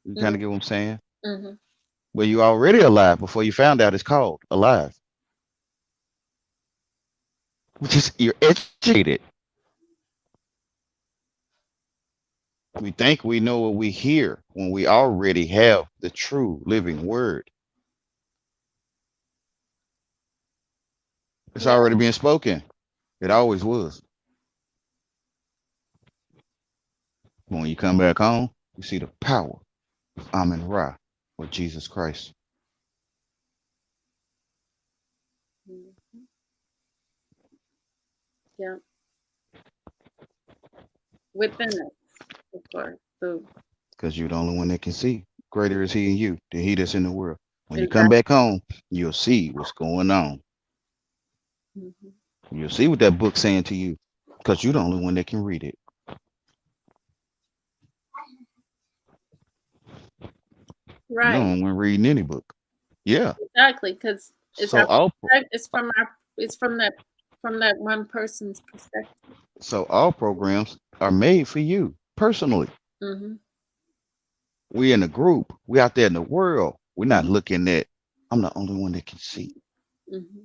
C: You kind of
A: Mm-hmm.
C: get what I'm saying?
A: Mm-hmm.
C: Well, you already alive before you found out it's called alive, which is you're educated. We think we know what we hear when we already have the true living word. It's
A: Yeah.
C: already being spoken. It always was. When you come back home, you see the power of Amen Ra or Jesus Christ.
A: Mhm. Yeah. Within us, of course. So
C: Because you're the only one that can see. Greater is he in you than he that's in the world. When you come
A: exactly.
C: back home, you'll see what's going on.
A: Hmm.
C: You'll see what that book's saying to you. Because you're the only one that can read it. You're the
A: Right.
C: only one reading any book. Yeah.
A: Exactly. Because it's
C: So
A: our
C: all
A: it's from our it's from that one person's perspective.
C: so all programs are made for you personally.
A: Mm-hmm.
C: We in a group. We out there in the world. We're not
A: Mm-hmm.
C: looking at I'm the only one that can see.
A: Mm-hmm.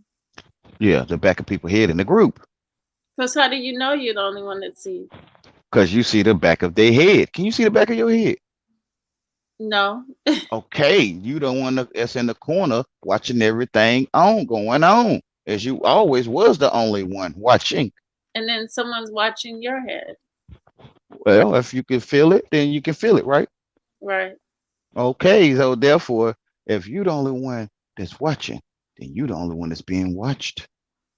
C: Yeah, the back of people's head in the group.
A: Because how do you know you're the only one that sees?
C: Because you see the back of their head. Can you see the back of your head?
A: No.
C: Okay, you don't want to that's in the corner watching everything on going on. As you always was the only one watching.
A: And then someone's watching your head.
C: Well, if you can feel it, then you can feel it, right?
A: Right.
C: Okay, so therefore, if you're the only one that's watching, then you're the only one that's being watched.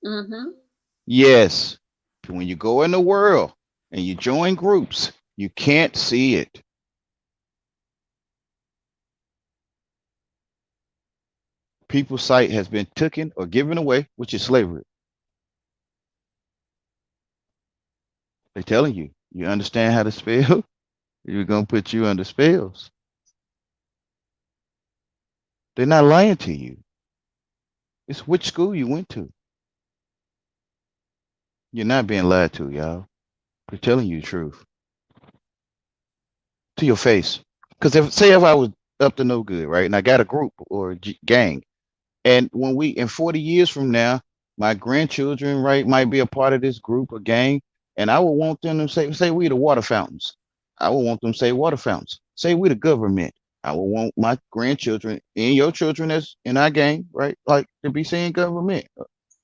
A: Mm-hmm.
C: Yes. When you go in the world and you join groups, you can't see it. People's sight has been taken or given away, which is slavery. They're telling you, you understand how to spell? You're going to put you under spells. They're not lying to you. It's which school you went to. You're not being lied to, y'all. They're telling you the truth to your face. Because if I was up to no good, right, and I got a group or a gang, and when we in 40 years from now, my grandchildren, right, might be a part of this group or gang, and I would want them to say we the water fountains. I would want them to say water fountains. Say we the government. I would want my grandchildren and your children that's in our gang, right, like to be saying government.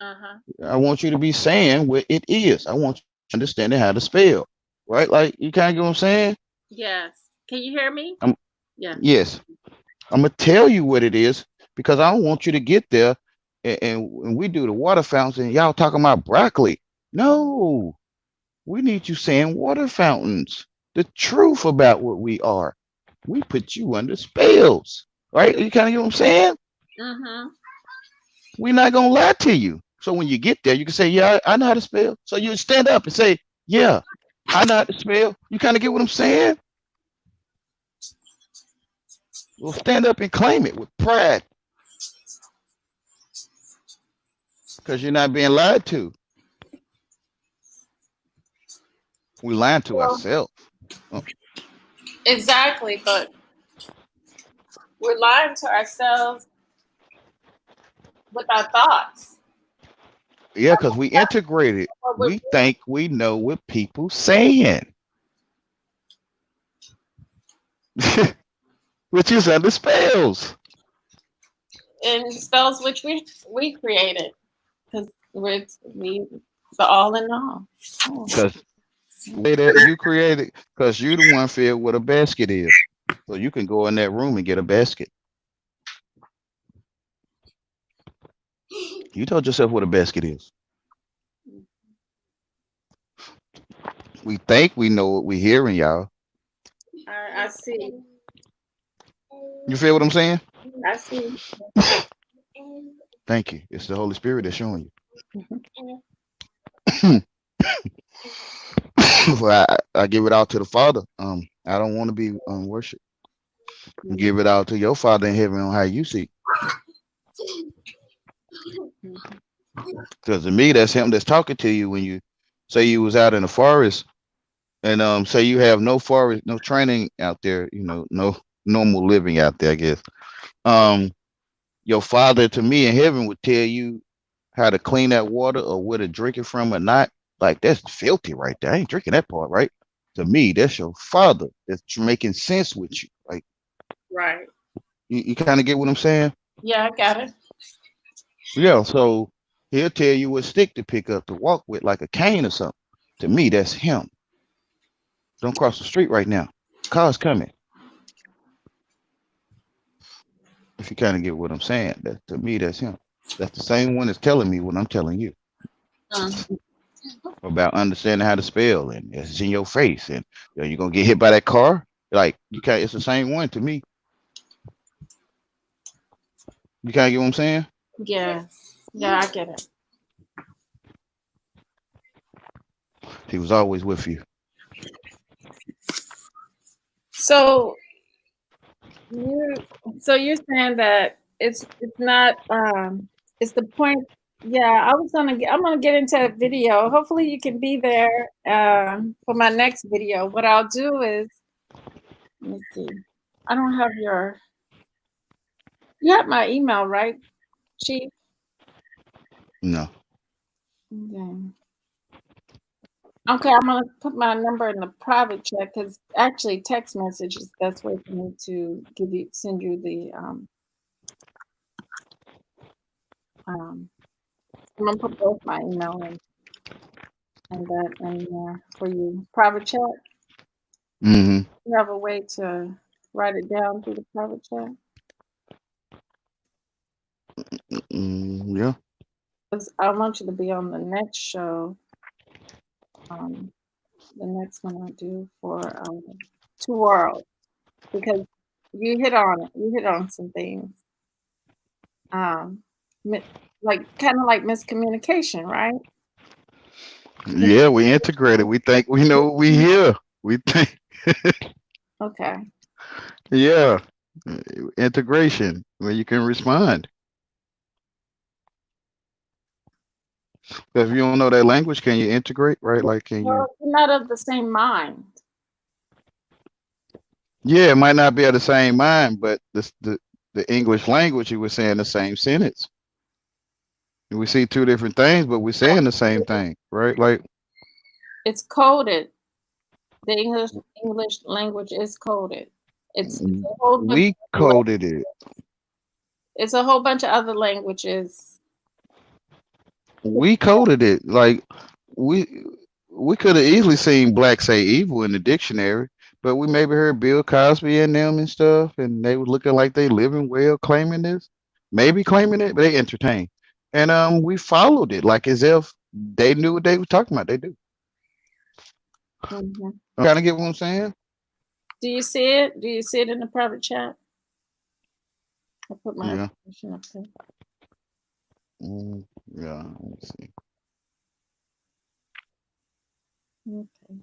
A: Uh-huh.
C: I want you to be saying what it is. I want you understanding how to spell, right? Like you kind of get what I'm saying.
A: Yes. Can you hear me?
C: I'm
A: Yeah.
C: yes. I'm gonna tell you what it is because I don't want you to get there and when we do the water fountains and y'all talking about broccoli. No, we need you saying water fountains. The truth about what we are. We put you under spells, right? You kind of get what I'm saying?
A: Mm-hmm.
C: We're not gonna lie to you. So when you get there, you can say, "Yeah, I know how to spell." So you stand up and say, "Yeah." I not the spell. You kind of get what I'm saying? We'll stand up and claim it with pride because you're not being lied to. We lying to
A: Well,
C: ourselves. Oh,
A: exactly, but we're lying to ourselves with our thoughts.
C: yeah, because we integrated.
A: What we're
C: We think we know what people saying, which is under spells.
A: in spells which we created because we're we the all in all. Oh.
C: Because way that you created, because you the one filled what a basket is. So you can go in that room and get a basket. You told yourself what a basket is. We think we know what we hearing, y'all.
A: I see.
C: You feel what I'm saying?
A: I see.
C: Thank you. It's the Holy Spirit that's showing
A: Mhm.
C: you. Well, I give it out to the Father. I don't want to be worshiped. Give it out to your Father in heaven on how you see. Because to me, that's Him that's talking to you when you say you was out in the forest and say you have no forest, no training out there. You know, no normal living out there. I guess. Um, your Father to me in heaven would tell you how to clean that water or where to drink it from or not. Like that's filthy right there. I ain't drinking that part, right? To me, that's your Father that's making sense with you. Like
A: Right.
C: you kind of get what I'm saying?
A: Yeah, I got it.
C: Yeah. So he'll tell you what stick to pick up to walk with, like a cane or something. To me, that's him. Don't cross the street right now. Car's coming. If you kind of get what I'm saying, that to me, that's him. That's the same one that's telling me what I'm telling you
A: Mm.
C: about understanding how to spell, and it's in your face, and you know, you're gonna get hit by that car. Like you can't. It's the same one to me. You kind of get what I'm saying?
A: Yeah. Yeah, I get it.
C: He was always with you.
A: So you so you're saying that it's not it's the point. Yeah, I'm gonna get into a video. Hopefully you can be there for my next video. What I'll do is let me see. I don't have you have my email, right, Chief?
C: No.
A: Okay. Okay, I'm gonna put my number in the private chat because actually text message is the best way for me to send you the um I'm gonna put both my email and that in there for you. Private chat.
C: Mm-hmm.
A: You have a way to write it down through the private chat?
C: Yeah.
A: 'Cause I want you to be on the next show, um, the next one I do for Two Worlds, because you hit on it. You hit on some things, um, like kind of like miscommunication, right?
C: Yeah. We integrated. We think we know what we hear. We think.
A: Okay.
C: Yeah. Integration where you can respond. If you don't know that language, can you integrate? Right? Like, can you?
A: Well, you're not of the same mind.
C: Yeah, it might not be of the same mind, but the English language, you were saying the same sentence. We see two different things, but we're saying the same thing, right? Like
A: It's coded. The English language is coded. It's a whole bunch
C: we
A: of other,
C: coded it.
A: it's a whole bunch of other languages.
C: We coded it. Like we we could have easily seen black say evil in the dictionary, but we maybe heard Bill Cosby and them and stuff, and they were looking like they living well, claiming this, maybe claiming it, but they entertained. And we followed it like as if they knew what they were talking about. They do.
A: Mhm.
C: Kind of get what I'm saying?
A: Do you see it? Do you see it in the private chat? I put my
C: Yeah.
A: information up there.
C: Mm, yeah. Let me see.
A: Okay.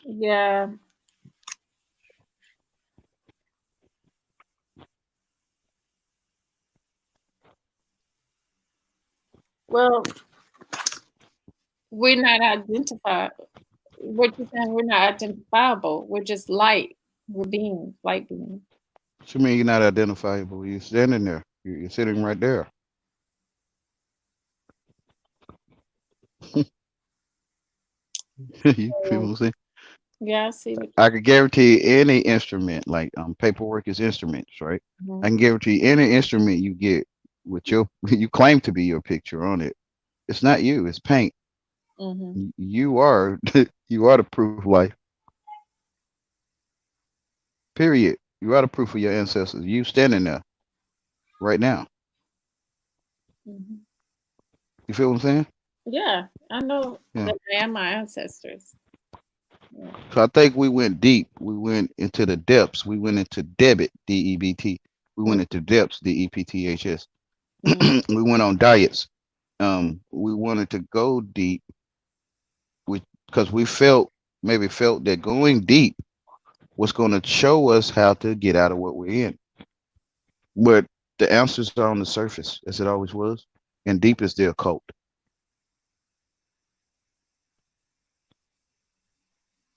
A: Yeah. Well, we're not identified. What you saying? We're not identifiable. We're just light. We're beings, light beings.
C: What you mean you're not identifiable? You're standing there. You're sitting right there. You feel what
A: So,
C: I'm saying?
A: yeah, I see what
C: I could guarantee any instrument, like paperwork is instruments, right? I
A: you're.
C: can guarantee any instrument you get with your you claim to be your picture on it. It's not you. It's paint.
A: Mm-hmm.
C: You are you are the proof of life. Period. You are the proof of your ancestors. You standing there right now.
A: Mm-hmm.
C: You feel what I'm saying?
A: Yeah, I know
C: Yeah.
A: that I am my ancestors. Yeah.
C: So I think we went deep. We went into the depths. We went into debit, DEBT. We went into depths, DEPTHS.
A: Mm-hmm.
C: We went on diets. We wanted to go deep because we felt that going deep was going to show us how to get out of what we're in. But the answers are on the surface, as it always was, and deep is the occult.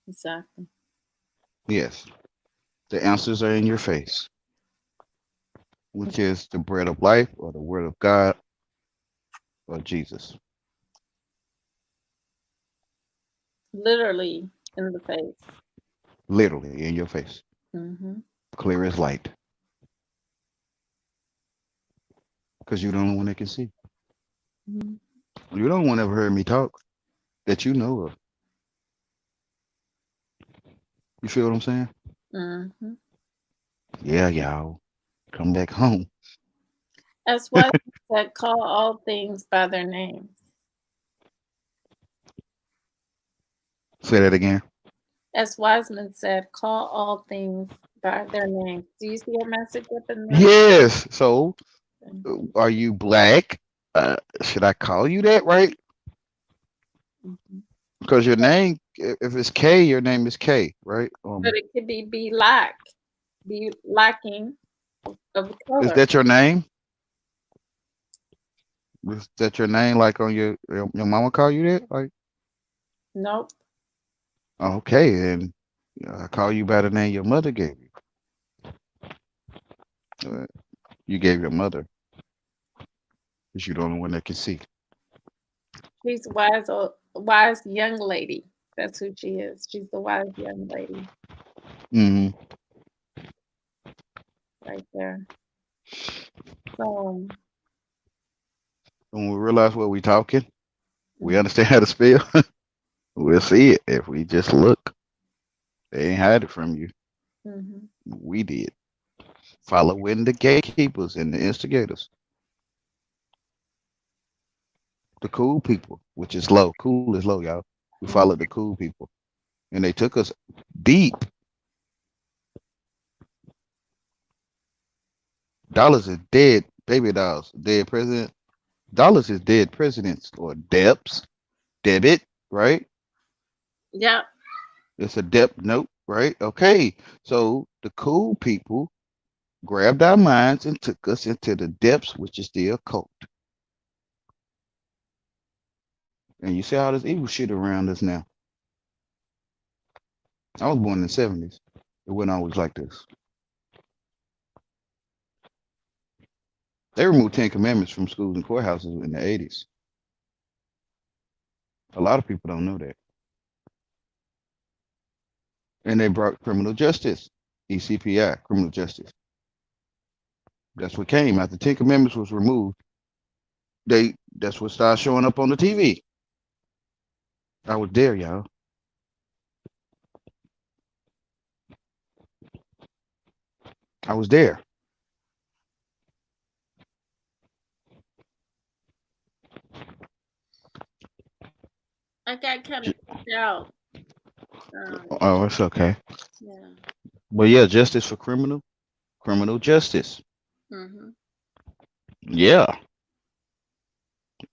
A: Exactly.
C: Yes, the answers are in your face, which is the bread of life, or the word of God, or Jesus.
A: Literally in the face.
C: Literally in your face,
A: Mm-hmm.
C: clear as light, because you're the only one that can see.
A: Mm-hmm.
C: You don't want to ever heard me talk that you know of. You feel what I'm saying?
A: Mm-hmm.
C: Yeah, y'all. Come back home.
A: That's why he said, "Call all things by their names."
C: Say that again.
A: As Wiseman said, "Call all things by their names." Do you see a message up in the?
C: Yes. So, are you black? Should I call you that, right?
A: Mm-hmm.
C: Because your name, if it's K, your name is K, right?
A: But it could be lack, be lacking of
C: Is
A: color.
C: that your name? Is that your name? Like on your mama call you that? Like,
A: Nope.
C: okay, then I call you by the name your mother gave you. You gave your mother, because you're the only one that can see.
A: She's a wise young lady. That's who she is. She's the wise young lady
C: Hmm.
A: right there. So,
C: When we realize what we talking, we
A: mm,
C: understand how to spell. We'll see it if we just look. They ain't hide it from you.
A: mm-hmm.
C: We did. Following the gatekeepers and the instigators, the cool people, which is low. Cool is low, y'all. We
A: Mm-hmm.
C: followed the cool people, and they took us deep. Dollars is dead, baby dolls, dead president. Dollars is dead presidents or debts, debit, right?
A: Yep.
C: It's a debt note, right? Okay, so the cool people grabbed our minds and took us into the depths, which is the occult. And you see all this evil shit around us now. I was born in the 70s. It wasn't always like this. They removed 10 Commandments from schools and courthouses in the 80s. A lot of people don't know that. And they brought criminal justice, ECPI, criminal justice. That's what came after 10 Commandments was removed. That's what started showing up on the TV. I was there, y'all. I was there.
A: I got kind of kicked out. Um,
C: Oh, it's okay.
A: yeah.
C: But yeah, justice for criminal justice.
A: Mm-hmm.
C: Yeah,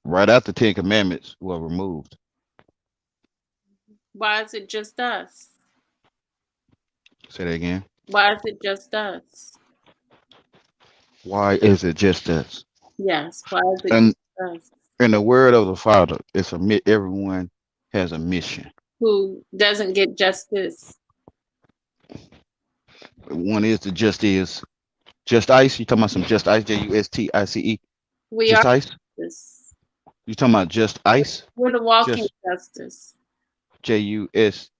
C: right after 10 Commandments were removed.
A: Why is it just us?
C: Say that again.
A: Why is it just us?
C: Why is it just us?
A: Yes. Why is it
C: And
A: just us?
C: in the word of the Father, everyone has a mission.
A: Who doesn't get justice?
C: One is the just is. Just ice. You talking about some just ice? Justice.
A: We are
C: Just ice.
A: justice.
C: You talking about just ice?
A: We're the walking
C: Just
A: justice.
C: Justice.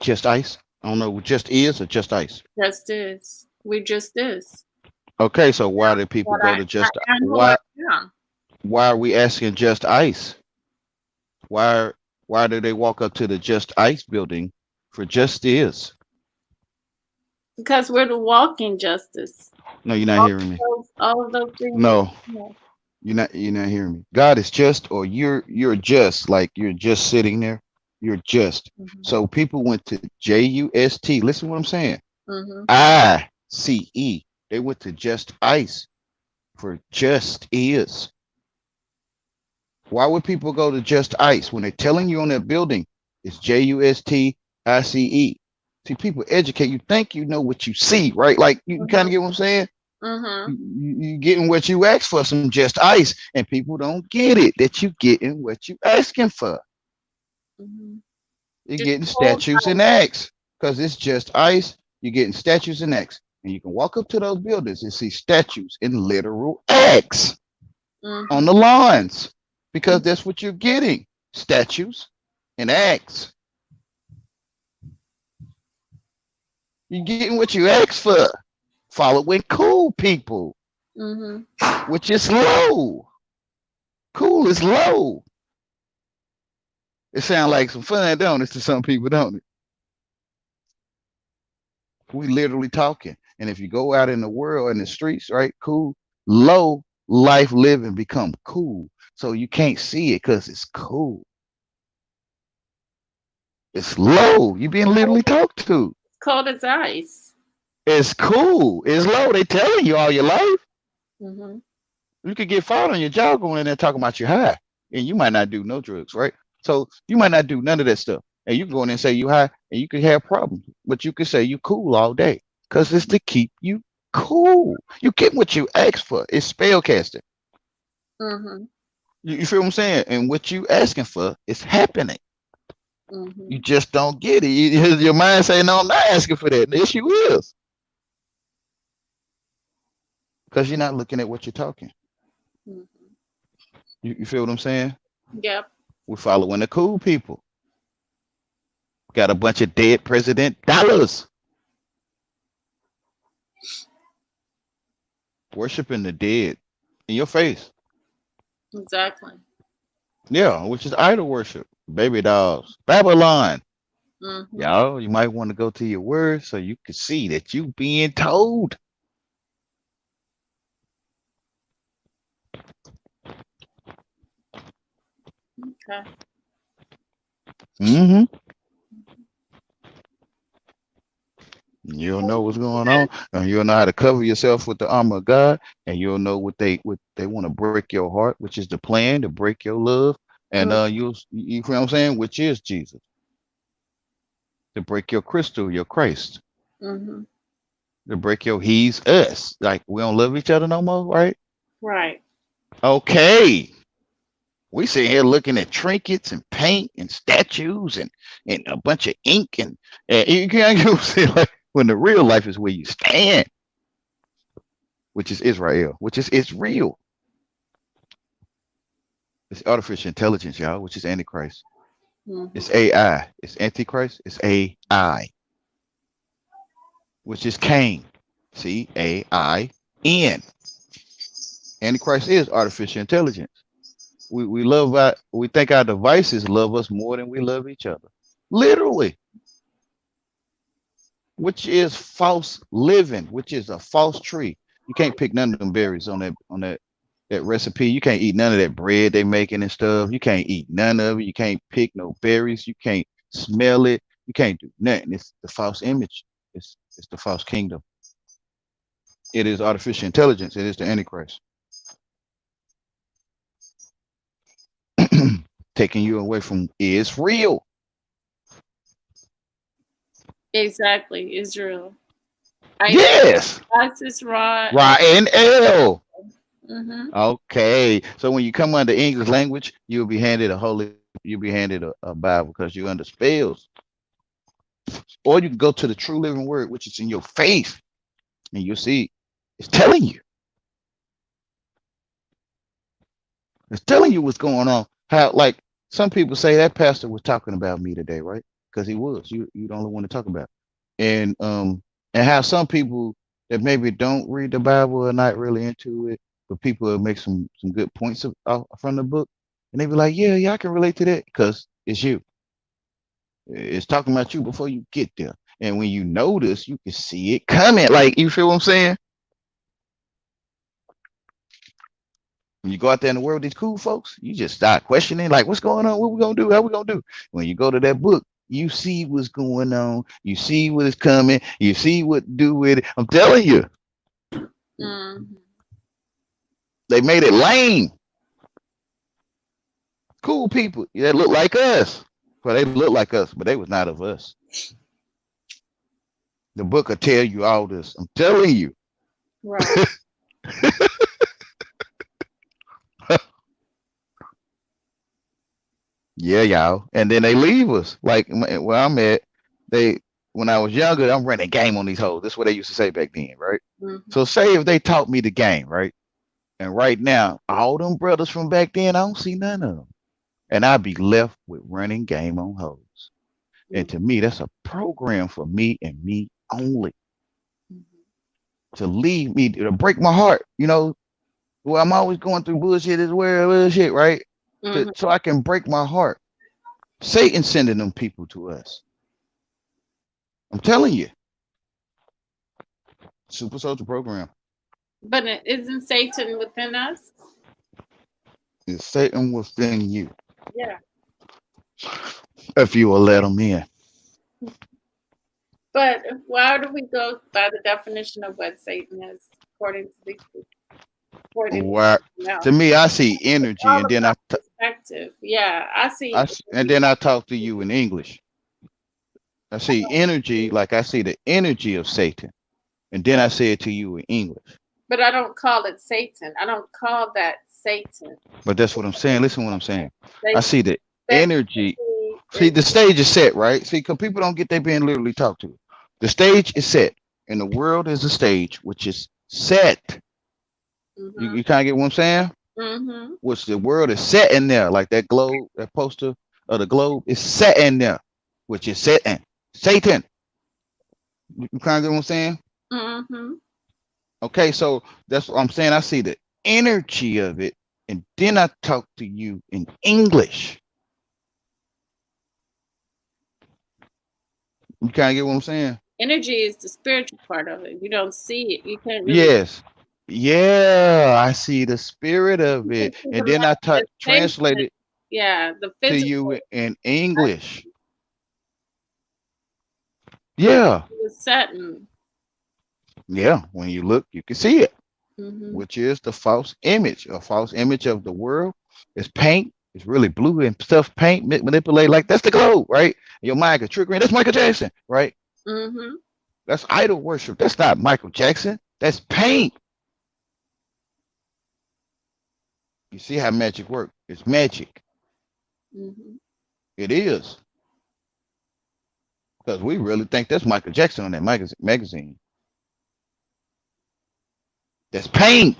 C: Just ice. I don't know. Just is or just ice.
A: Just is. We just is.
C: Okay, so why do people
A: What
C: go
A: I
C: to just
A: am who I am.
C: why are we asking just ice? Why do they walk up to the just ice building for just is?
A: Because we're the walking justice.
C: No, you're not hearing me.
A: All of those things.
C: No,
A: Yeah.
C: you're not hearing me. God is just, or you're just, like you're just sitting there. You're just.
A: Mm-hmm.
C: So people went to JUST. Listen to what I'm saying.
A: Mm-hmm.
C: ICE. They went to just ice for just is. Why would people go to just ice when they're telling you on that building it's JUSTICE? See, people educate you, think you know what you see, right? Like you kind of get what I'm saying?
A: Mm-hmm.
C: You getting what you ask for, some just ice, and people don't get it that you getting what you asking for.
A: Mm-hmm.
C: You're
A: Just
C: getting
A: hold
C: statues and acts because it's just ice. You're getting statues and acts, and you can walk up to those buildings and see statues and literal acts on the lawns because that's what you're getting, statues and acts. You're getting what you asked for, following cool people,
A: Mm-hmm.
C: which is low. Cool is low. It sounds like some fun, don't it, to some people, don't it? We literally talking. And if you go out in the world in the streets, right, cool, low life living become cool. So you can't see it because it's cool. It's low. You being literally talked to.
A: Cold as ice.
C: It's cool. It's low. They telling you all your life.
A: Mm-hmm.
C: You could get fired on your job going in there talking about you high, and you might not do no drugs, right? So you might not do none of that stuff, and you can go in there and say you high, and you could have problems, but you could say you cool all day because it's to keep you cool. You get what you ask for. It's spell casting.
A: Mm-hmm.
C: You feel what I'm saying? And what you asking for is happening.
A: Mm-hmm.
C: You just don't get it. Your mind say, "No, I'm not asking for that." The issue is because you're not looking at what you're talking.
A: Mm-hmm.
C: You feel what I'm saying?
A: Yep.
C: We're following the cool people. Got a bunch of dead president dollars. Worshiping the dead in your face.
A: Exactly.
C: Yeah, which is idol worship. Baby dolls. Babylon.
A: Mm-hmm.
C: Y'all, you might want to go to your word so you can see that you being told.
A: Okay.
C: Mm-hmm. You'll know what's going on, and you'll know how to cover yourself with the armor of God, and you'll know what they want to break your heart, which is the plan to break your love, and you feel what I'm saying, which is Jesus, to break your crystal, your Christ,
A: Mm-hmm.
C: to break your he's us, like we don't love each other no more, right?
A: Right.
C: Okay, we sitting here looking at trinkets and paint and statues and a bunch of ink and you can't go see like when the real life is where you stand, which is Israel, which is it's real. It's artificial intelligence, y'all, which is Antichrist.
A: Mm-hmm.
C: It's AI. It's Antichrist. It's AI, which is Cain. CAIN. Antichrist is artificial intelligence. We think our devices love us more than we love each other. Literally, which is false living, which is a false tree. You can't pick none of them berries on that recipe. You can't eat none of that bread they making and stuff. You can't eat none of it. You can't pick no berries. You can't smell it. You can't do nothing. It's the false image. It's the false kingdom. It is artificial intelligence. It is the Antichrist. taking you away from is real.
A: Exactly, Israel.
C: Yes.
A: ISIS, Ra,
C: Right, and L.
A: mm-hmm.
C: Okay. So when you come under English language, you'll be handed you'll be handed a Bible because you're under spells. Or you can go to the true living word, which is in your face, and you'll see it's telling you. It's telling you what's going on. How, like, some people say that pastor was talking about me today, right? Because he was. You the only one to talk about. And how some people that maybe don't read the Bible are not really into it, but people will make some good points from the book, and they be like, yeah, I can relate to that because it's you. It's talking about you before you get there. And when you notice, you can see it coming. Like, you feel what I'm saying? When you go out there in the world with these cool folks, you just start questioning, like, what's going on? What we gonna do? How we gonna do? When you go to that book, you see what's going on. You see what is coming. You see what to do with it. I'm telling you,
A: Mm-hmm.
C: they made it lame. Cool people that look like us. Well, they look like us, but they was not of us. The book will tell you all this. I'm telling you.
A: Right.
C: Yeah, y'all. And then they leave us. Like where I'm at, when I was younger, I'm running game on these hoes. That's what they used to say back then, right?
A: Mm-hmm.
C: So say if they taught me the game, right? And right now, all them brothers from back then, I don't see none of them. And I'd be left with running game on hoes. And to me, that's a program for me and me only. To leave me, to break my heart, well, I'm always going through bullshit as well, bullshit, right?
A: Mm-hmm.
C: So I can break my heart. Satan sending them people to us. I'm telling you. Super soldier program.
A: But isn't Satan within us?
C: Is Satan within you?
A: Yeah.
C: If you will let him in.
A: But why do we go by the definition of what Satan is, according to these people?
C: Why? To me, I see energy, and then
A: perspective. Yeah, I see.
C: And then I talk to you in English. I see energy, like I see the energy of Satan, and then I say it to you in English.
A: But I don't call it Satan. I don't call that Satan.
C: But that's what I'm saying. Listen to what I'm saying. I see the energy. See, the stage is set, right? See, because people don't get they being literally talked to. The stage is set, and the world is a stage which is set.
A: Mm-hmm.
C: You kind of get what I'm saying?
A: Mm-hmm.
C: Which the world is set in there, like that globe, that poster of the globe is set in there, which is Satan. Satan. You kind of get what I'm saying?
A: Mm-hmm.
C: Okay, so that's what I'm saying. I see the energy of it, and then I talk to you in English. You kind of get what I'm saying?
A: Energy is the spiritual part of it. You don't see it. You can't really.
C: Yes. Yeah, I see the spirit of it, and then I translate it.
A: Yeah, the
C: to
A: physical.
C: You in English. Yeah.
A: Satin.
C: Yeah, when you look, you can see it,
A: mm-hmm.
C: which is the false image. A false image of the world is paint. It's really blue and stuff, paint, manipulate. Like, that's the globe, right? Your mind can trick me. That's Michael Jackson, right?
A: Mm-hmm.
C: That's idol worship. That's not Michael Jackson. That's paint. You see how magic works? It's magic.
A: Mm-hmm.
C: It is. Because we really think that's Michael Jackson on that magazine. That's paint.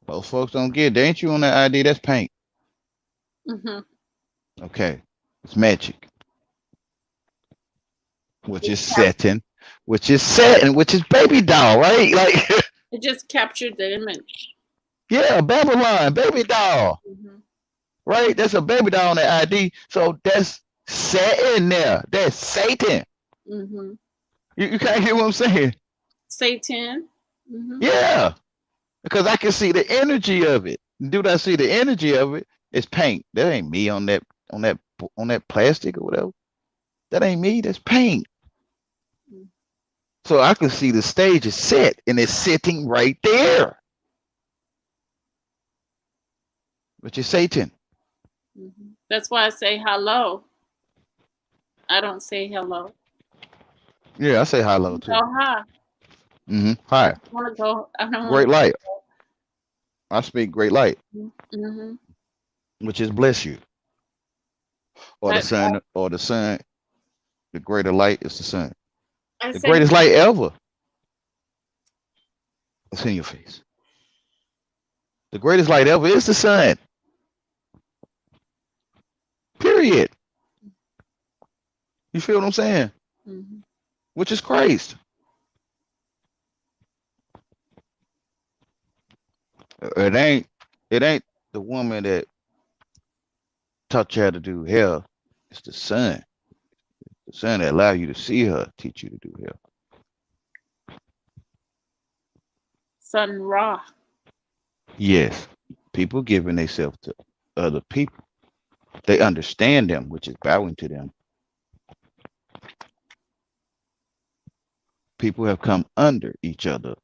C: Most folks don't get it. They ain't you on that ID. That's paint.
A: Mm-hmm.
C: Okay. It's magic. Which is satin. Which is satin. Which is baby doll, right? Like
A: it just captured the image.
C: Yeah, Babylon, baby doll.
A: Mm-hmm.
C: Right? That's a baby doll on the ID. So that's satin there. That's Satan.
A: Mm-hmm.
C: You can't hear what I'm saying?
A: Satan. Mm-hmm.
C: Yeah. Because I can see the energy of it. Dude, I see the energy of it. It's paint. That ain't me on that plastic or whatever. That ain't me. That's paint. Mm-hmm. So I can see the stage is set and it's sitting right there. which is Satan.
A: That's why I say hello. I don't say hello.
C: Yeah, I say hello too.
A: Oh, hi. I
C: Hi.
A: don't want to go. I don't want
C: Great
A: to.
C: light. I speak great light,
A: Mm-hmm.
C: which is bless you. Or the sun, or the sun. The greater light is the sun.
A: I
C: The
A: say,
C: greatest light ever is in your face. The greatest light ever is the sun. Period. You feel what I'm saying? Which is Christ. It ain't the woman that taught you how to do hair. It's the sun. The sun that allow you to see her, teach you to do hair.
A: Sun Ra.
C: Yes. People giving themselves to other people. They understand them, which is bowing to them. People have come under each other,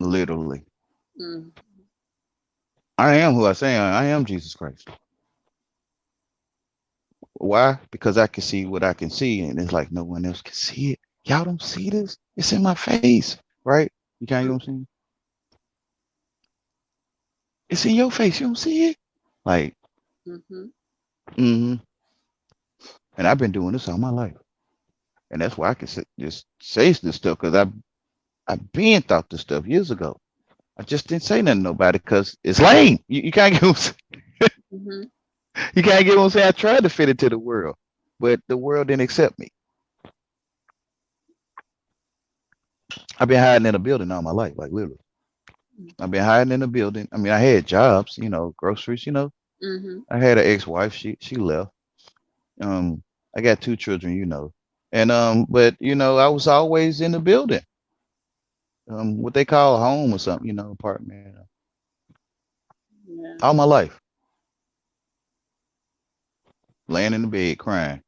C: literally. I am who I say I am, Jesus Christ. Why? Because I can see what I can see, and it's like no one else can see it. Y'all don't see this? It's in my face, right? You can't, you know what I'm saying? It's in your face. You don't see it? Like, and I've been doing this all my life. And that's why I can just say this stuff, because I've been thought this stuff years ago. I just didn't say nothing to nobody because it's lame. You can't get what you can't get what I'm saying. I tried to fit into the world, but the world didn't accept me. I've been hiding in a building all my life, like literally. I've been hiding in a building. I mean, I had jobs, groceries, I had an ex-wife, she left. I got 2 children, And but I was always in the building. What they call a home or something, apartment. All my life. Laying in the bed crying.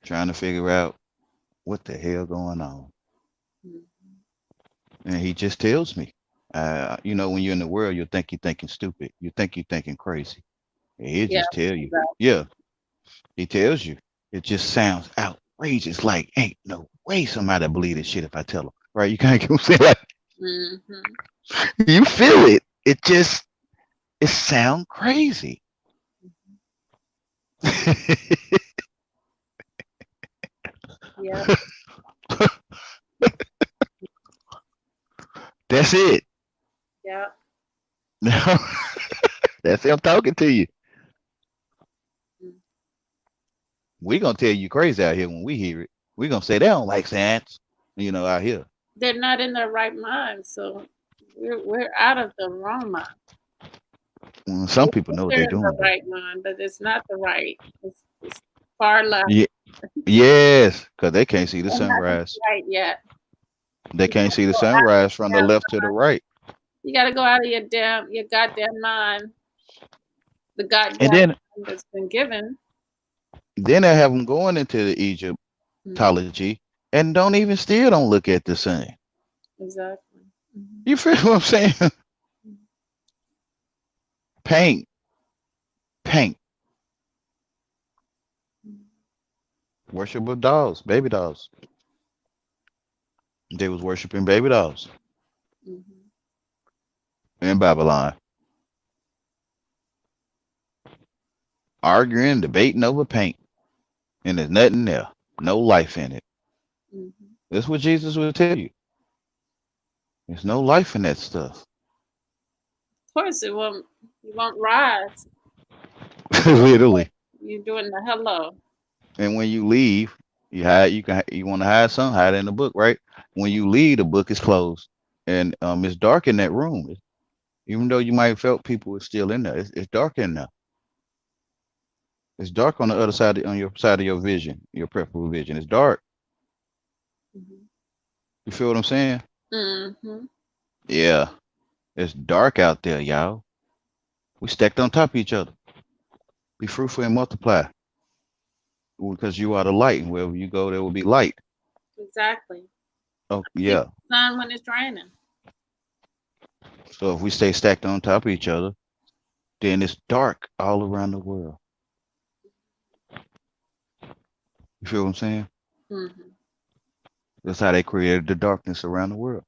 C: Trying to figure out what the hell going on. And he just tells me. When you're in the world, you think you're thinking stupid. You think you're thinking crazy. And he'll just tell you.
A: Exactly.
C: Yeah. He tells you. It just sounds outrageous. Like, ain't no way somebody believe this shit if I tell them. Right? You can't get what I'm saying? Like, you feel it. It sounds crazy.
A: Yeah.
C: That's it.
A: Yeah.
C: That's him talking to you. We gonna tell you crazy out here when we hear it. We gonna say they don't like science, out here.
A: They're not in their right mind, so we're out of the wrong mind.
C: Well, some people know what they're doing.
A: The right mind, but it's not the right. It's far left.
C: Yeah. Yes, because they can't see the sunrise.
A: Right yet.
C: They can't see the sunrise from the left to the right.
A: You got to go out of your goddamn mind. The goddamn
C: and then,
A: mind that's been given.
C: Then they have them going into the Egyptology and don't look at the sun.
A: Exactly.
C: You feel what I'm saying? Paint. Worship of dolls, baby dolls. They was worshiping baby dolls in Babylon. Arguing, debating over paint. And there's nothing there. No life in it. That's what Jesus would tell you. There's no life in that stuff.
A: Of course, it won't rise.
C: Literally.
A: You're doing the hello.
C: And when you leave, you want to hide something, hide it in the book, right? When you leave, the book is closed. And it's dark in that room. Even though you might have felt people were still in there, it's dark in there. It's dark on the other side, on your side of your vision, your peripheral vision. It's dark. You feel what I'm saying? Yeah. It's dark out there, y'all. We stacked on top of each other. Be fruitful and multiply. Because you are the light, and wherever you go, there will be light.
A: Exactly.
C: Oh, yeah.
A: Sun when it's raining.
C: So if we stay stacked on top of each other, then it's dark all around the world. You feel what I'm saying?
A: Mm-hmm.
C: That's how they created the darkness around the world.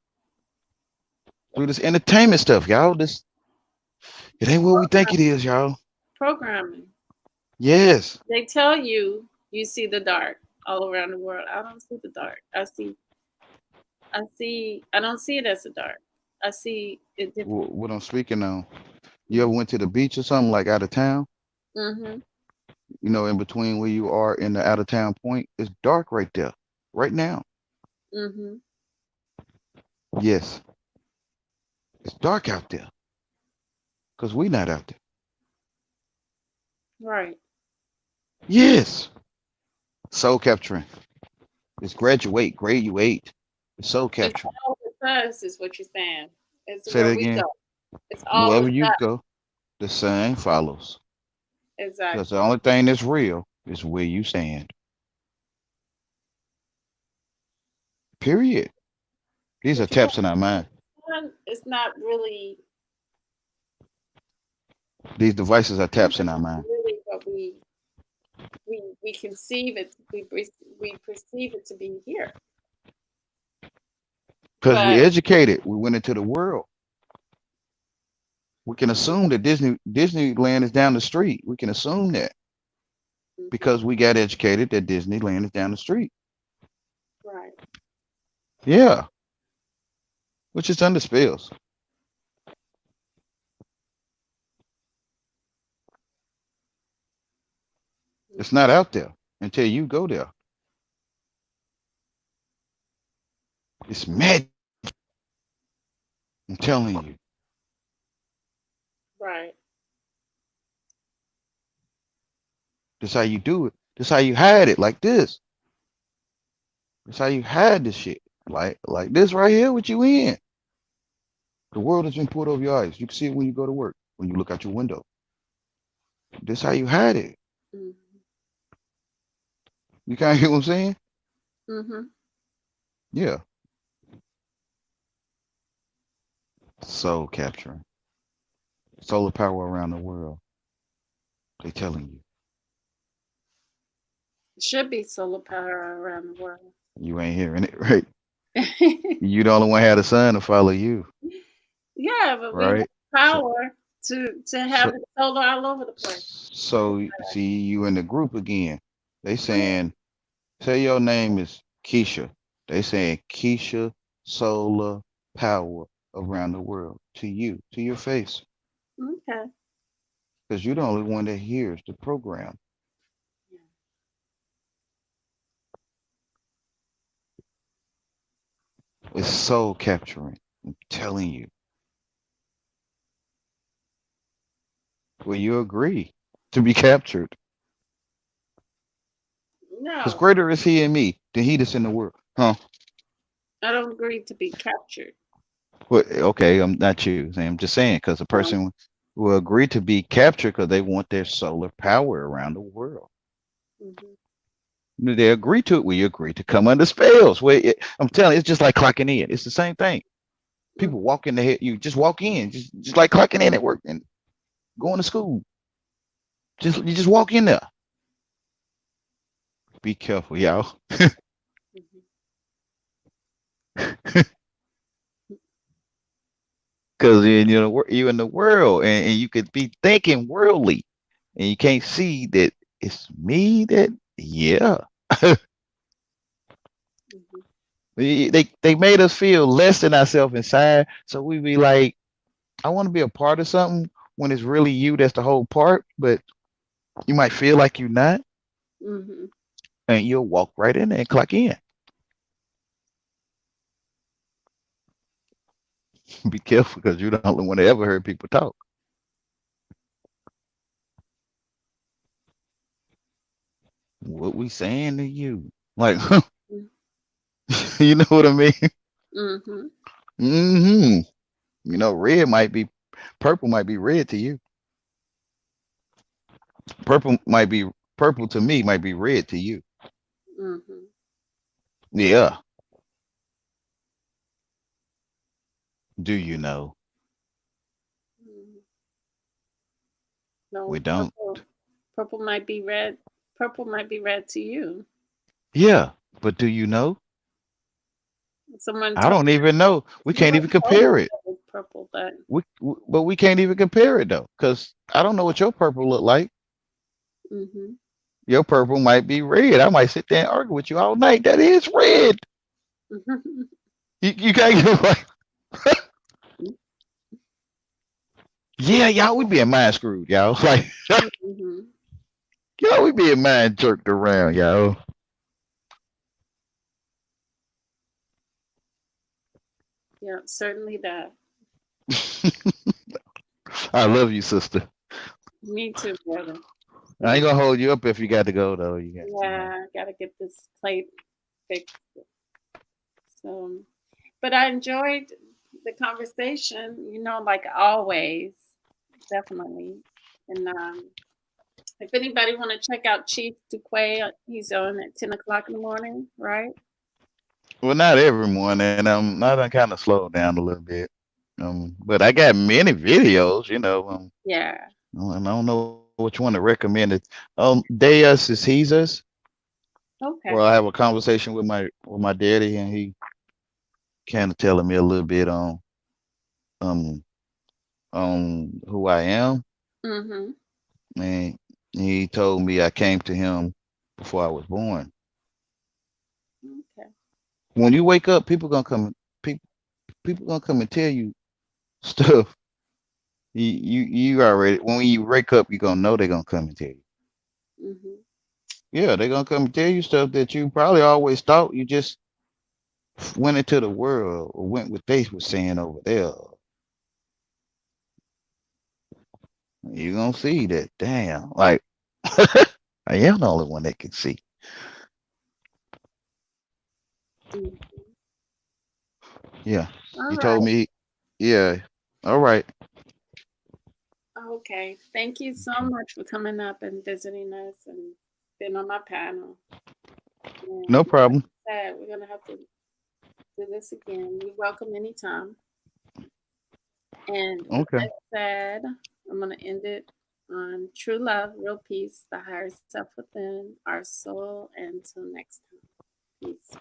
C: Through this entertainment stuff, y'all. This it ain't what we think it is, y'all.
A: Programming.
C: Yes.
A: They tell you you see the dark all around the world. I don't see the dark. I don't see it as a dark. I see it different.
C: What I'm speaking on. You ever went to the beach or something like out of town?
A: Mm-hmm.
C: You know, in between where you are and the out of town point, it's dark right there, right now.
A: Mm-hmm.
C: Yes, it's dark out there because we not out there.
A: Right.
C: Yes, soul capturing. It's graduate. It's soul
A: It's
C: capturing.
A: all with us, is what you're saying. It's
C: Say that
A: where we
C: again.
A: go. It's all
C: Wherever
A: with
C: you
A: us.
C: go, the sun follows. Because
A: Exactly.
C: the only thing that's real is where you stand. Period. These are
A: But you know,
C: taps in our mind.
A: it's not really
C: These devices are taps in our
A: not
C: mind.
A: really what we conceive it. We perceive it to be here.
C: Because we
A: But
C: educated. We went into the world. We can assume that Disneyland is down the street. We can assume that
A: mhm,
C: because we got educated that Disneyland is down the street.
A: right.
C: Yeah, which is under spells. It's not out there until you go there. It's magic. I'm telling you.
A: Right.
C: That's how you do it. That's how you hide it like this. That's how you hide this shit. Like this right here, what you in. The world has been pulled over your eyes. You can see it when you go to work, when you look out your window. This how you hide it.
A: Mm-hmm.
C: You kind of hear what I'm saying?
A: Mm-hmm.
C: Yeah. Soul capturing. Solar power around the world. They telling you.
A: Should be solar power around the world.
C: You ain't hearing it, right? You the only one had a son to follow you,
A: Yeah, but we have
C: right? So
A: power to have
C: so
A: it solar all over the place.
C: so see you in the group again. They saying, say your name is Keisha. They saying Keisha solar power around the world to you, to your face.
A: Okay.
C: Because you're the only one that hears the program. It's soul capturing. I'm telling you. Well, you agree to be captured. Because
A: No,
C: greater is he in me than he that's in the world. Huh?
A: I don't agree to be captured.
C: Well, okay, I'm not you. I'm just saying because a
A: Um,
C: person will agree to be captured because they want their solar power around the world.
A: mhm.
C: They agree to it. We agree to come under spells. I'm telling you, it's just like clocking in. It's the same thing. People
A: Mhm.
C: walk in the head. You just walk in, just like clocking in at work and going to school. You just walk in there. Be careful, y'all.
A: Mhm.
C: Because you in the world and you could be thinking worldly and you can't see that it's me that yeah.
A: Mhm.
C: They made us feel less than ourselves inside. So we be like, I want to be a part of something when it's really you that's the whole part, but you might feel like you're not,
A: Mhm.
C: and you'll walk right in there and clock in. Be careful because you're the only one that ever heard people talk. What we saying to you? Like, you know what I mean?
A: Mhm.
C: Hmm. Red might be purple might be red to you. Purple might be purple to me might be red to you.
A: Mhm.
C: Yeah. Do you know?
A: No,
C: We don't.
A: purple might be red. Purple might be red to you.
C: Yeah, but do you know?
A: Someone
C: I
A: told
C: don't even know. We can't
A: someone
C: even
A: told me
C: compare it.
A: it was purple, but
C: But we can't even compare it though, because I don't know what your purple look like.
A: mm-hmm.
C: Your purple might be red. I might sit there and argue with you all night. That is red. You can't get like, yeah, y'all, we being mind screwed, y'all. Like,
A: mm-hmm.
C: y'all, we being mind jerked around, y'all.
A: Yeah, certainly that.
C: I love you, sister.
A: Me too, brother.
C: I ain't gonna hold you up if you got to go though. You got,
A: Yeah, gotta get this plate fixed. So, but I enjoyed the conversation, like always, definitely. And if anybody want to check out Chief Duquay, he's on at 10 o'clock in the morning, right?
C: well, not every morning. I done kind of slowed down a little bit. But I got many videos,
A: Yeah.
C: and I don't know which one to recommend. It. They us is he's us.
A: Okay.
C: Where I have a conversation with my daddy, and he kind of telling me a little bit um who I am,
A: Mm-hmm.
C: and he told me I came to him before I was born.
A: Okay.
C: When you wake up, people gonna come and tell you stuff. You already when you wake up, you gonna know they're gonna come and tell you.
A: Mm-hmm.
C: Yeah, they're gonna come and tell you stuff that you probably always thought. You just went into the world or went what they were saying over there. You gonna see that. Damn, like I am the only one that can see.
A: Mm.
C: Yeah,
A: All
C: he
A: right.
C: told me. Yeah, all right.
A: Okay. Thank you so
C: Okay.
A: much for coming up and visiting us and being on my panel.
C: No
A: And like
C: problem.
A: I said, we're gonna have to do this again. You're welcome anytime. And with
C: Okay.
A: that said, I'm going to end it on true love, real peace, the higher self within our soul. Until next time, peace.